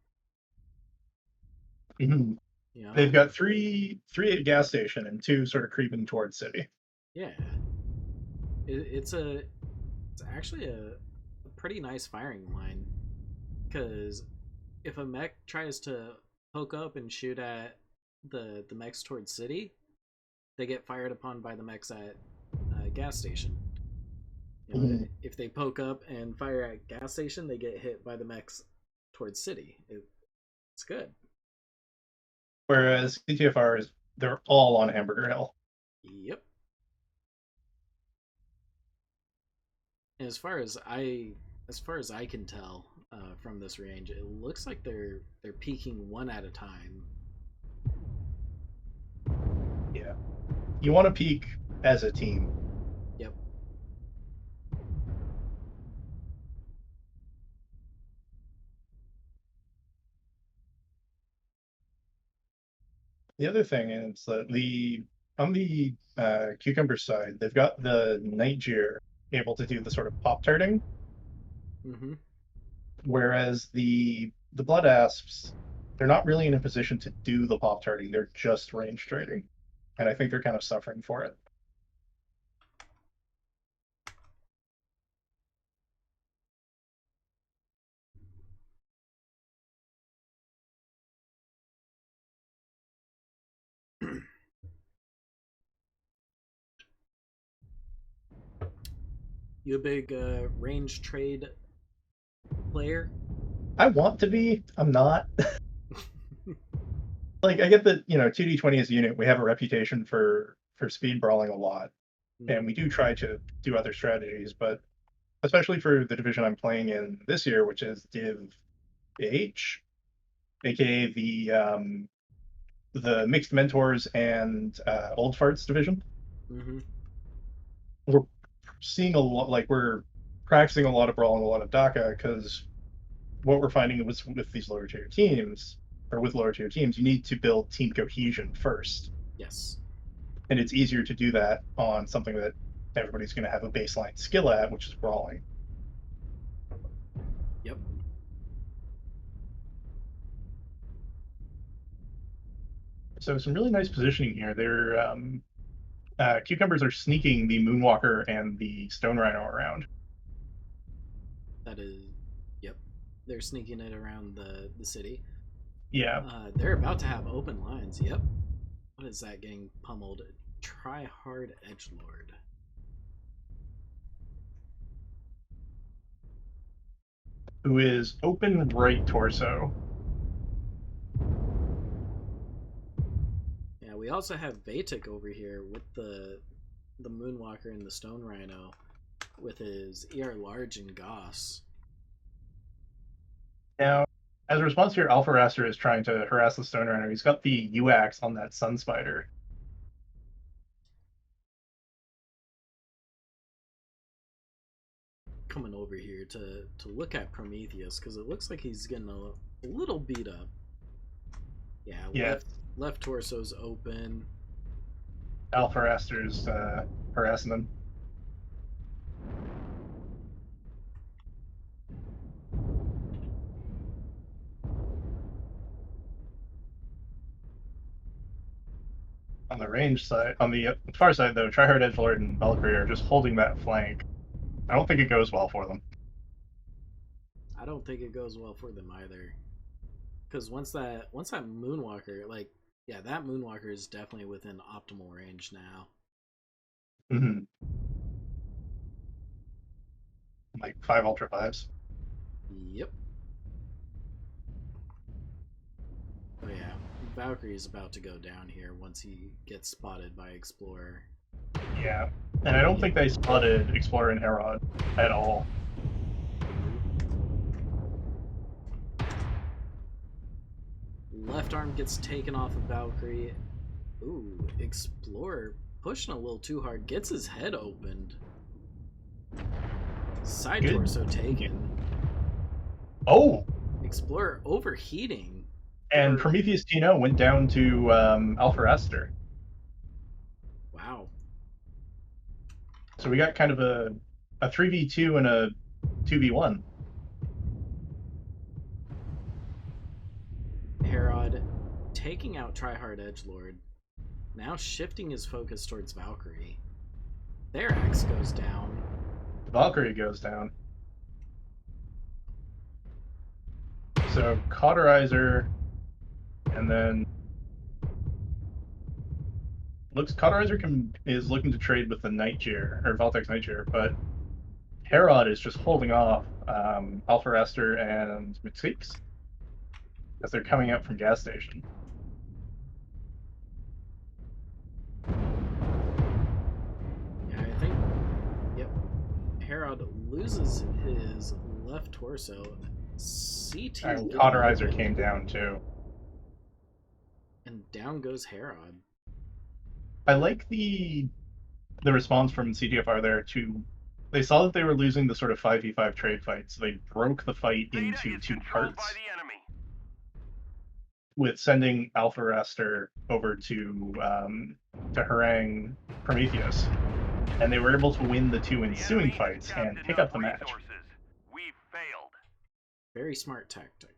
Mhm. You know, They've got three at gas station and two sort of creeping towards city. yeah, it's actually a pretty nice firing line because if a mech tries to poke up and shoot at the mechs towards city, they get fired upon by the mechs at gas station. You know, if they poke up and fire at gas station, they get hit by the mechs towards city. It's good. Whereas CTFR is they're all on Hamburger Hill. Yep. And as far as I can tell from this range, it looks like they're peaking one at a time. Yeah, you want to peak as a team. Yep. The other thing is that on the cucumber side, they've got the Nightjeer able to do the sort of pop tarting, Mm-hmm. whereas the blood asps they're not really in a position to do the pop tarting. They're just range trading, and I think they're kind of suffering for it. You a big range trade player? I want to be. I'm not. Like I get that 2D20 as a unit, we have a reputation for speed brawling a lot, and we do try to do other strategies, but especially for the division I'm playing in this year, which is Div H, aka the mixed mentors and old farts division. Mm-hmm. We're seeing a lot, like we're practicing a lot of brawling, a lot of DACA, because what we're finding was with these lower tier teams, or with lower tier teams, you need to build team cohesion first. Yes. And it's easier to do that on something that everybody's going to have a baseline skill at, which is brawling. Yep. So some really nice positioning here. Cucumbers are sneaking the Moonwalker and the Stone Rhino around. That is. Yep. They're sneaking it around the city. Yeah. They're about to have open lines. Yep. What is that getting pummeled? Try hard edgelord. Who is open right torso. Yeah, we also have Vatic over here with the Moonwalker and the Stone Rhino with his ER large and Goss. Now, as a response to your Alpha Raster is trying to harass the Stone Rhino, he's got the UAX on that Sun Spider. Coming over here to look at Prometheus because it looks like he's getting a little beat up. Yeah, left torso's open. Alpha Raster's harassing them. On the range side, on the far side though, Tryhard, Edgelord, and Valkyrie are just holding that flank. I don't think it goes well for them. I don't think it goes well for them either. Because once that Moonwalker, like, yeah, that Moonwalker is definitely within optimal range now. Mm-hmm. Like 5 Ultra 5s. Yep. Oh yeah, Valkyrie's about to go down here once he gets spotted by Explorer. Yeah. And I don't think they spotted Explorer and Herod at all. Left arm gets taken off of Valkyrie. Ooh, Explorer pushing a little too hard. Gets his head opened. Side Good. torso taken. Oh! Explorer overheating. And Prometheus Tino went down to Alpha Aster. Wow. So we got kind of a 3v2 and a 2v1. Herod taking out Tryhard Edgelord. Now shifting his focus towards Valkyrie. Their axe goes down. Valkyrie goes down. So Cauterizer, and then Cauterizer is looking to trade with the Nightjar, or Valtex Nightjar, but Herod is just holding off Alpha Aster and McSeeks as they're coming out from gas station. Yeah, I think. Yep. Herod loses his left torso. CT. And Cauterizer came down too. And down goes Herod. I like the response from CTFR there to. They saw that they were losing the sort of 5v5 trade fight, so they broke the fight into 2 parts with sending Alpha Aster over to harangue Prometheus, and they were able to win the 2 ensuing fights and pick up the match. We failed. Very smart tactic.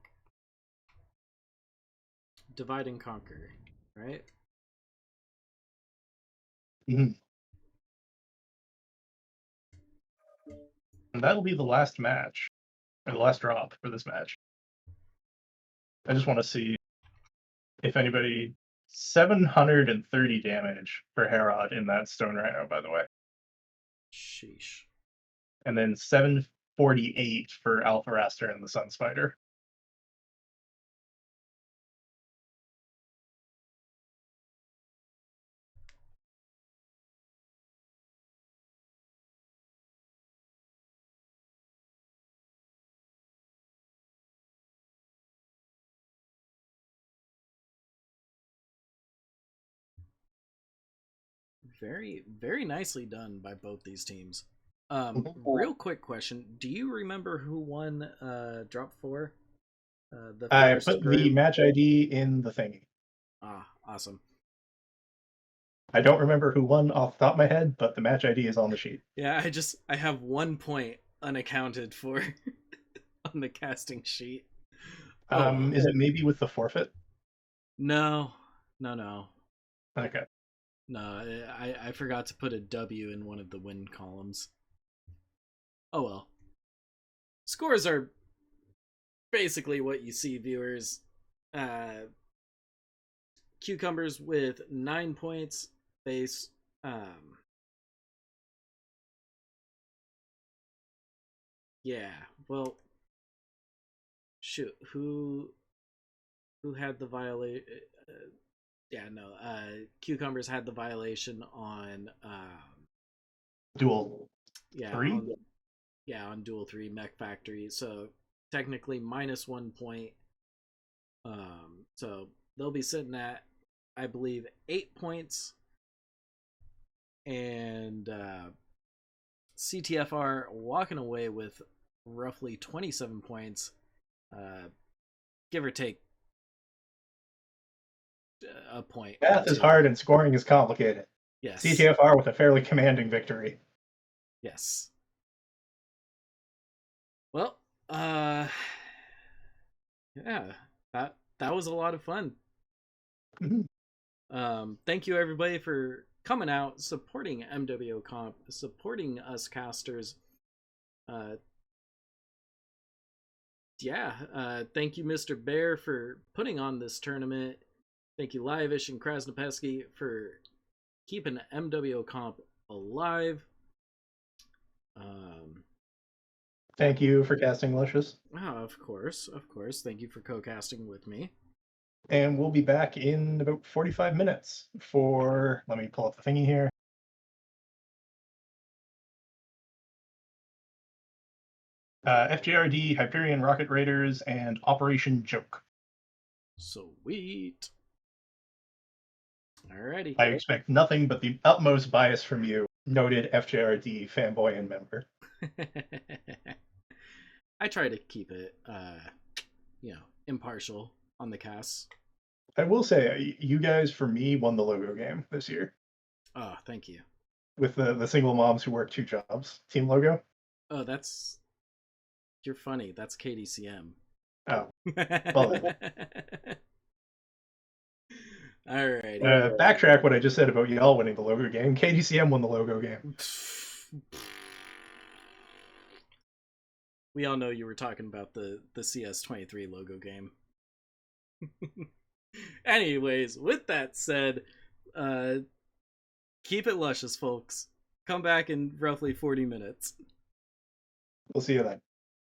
Divide and conquer, right? Mm-hmm. And that'll be the last match, or the last drop for this match. I just want to see if anybody. 730 damage for Herod in that Stone Rhino, by the way. Sheesh. And then 748 for Alpha Aster and the Sun Spider. Very, very nicely done by both these teams. Real quick question: do you remember who won Drop 4? I put the match ID in the thingy. Ah, awesome. I don't remember who won off the top of my head, but the match ID is on the sheet. Yeah, I have 1 point unaccounted for on the casting sheet. Is it maybe with the forfeit? No. Okay. No, I forgot to put a W in one of the win columns. Oh well. Scores are basically what you see, viewers. Cucumbers with 9 points. Base. Yeah. Well. Shoot. Who had the violation? Yeah. No. Cucumbers had the violation on. Duel. Yeah. 3? On Duel 3 Mech Factory. So technically -1 point. So they'll be sitting at, I believe, 8 points. And CTFR walking away with roughly 27 points, give or take a point. Math is hard and scoring is complicated. Yes. CTFR with a fairly commanding victory. Yes. Well, yeah, that was a lot of fun. Mm-hmm. Thank you everybody for coming out, supporting MWO Comp, supporting us casters. Thank you, Mr. Bear, for putting on this tournament. Thank you, Liveish and Krasnopesky, for keeping MWO Comp alive. Thank you for casting Luscious. Of course. Thank you for co-casting with me. And we'll be back in about 45 minutes for, let me pull up the thingy here. FJRD, Hyperion Rocket Raiders, and Operation Joke. Sweet. Alrighty. I expect nothing but the utmost bias from you, noted FJRD fanboy and member. I try to keep it, impartial on the casts. I will say, you guys, for me, won the logo game this year. Oh, thank you. With the single moms who work 2 jobs team logo. Oh, you're funny. That's KDCM. Oh. Well, alright. Backtrack what I just said about y'all winning the logo game. KDCM won the logo game. We all know you were talking about the CS23 logo game. Anyways, with that said, keep it luscious, folks. Come back in roughly 40 minutes. We'll see you then.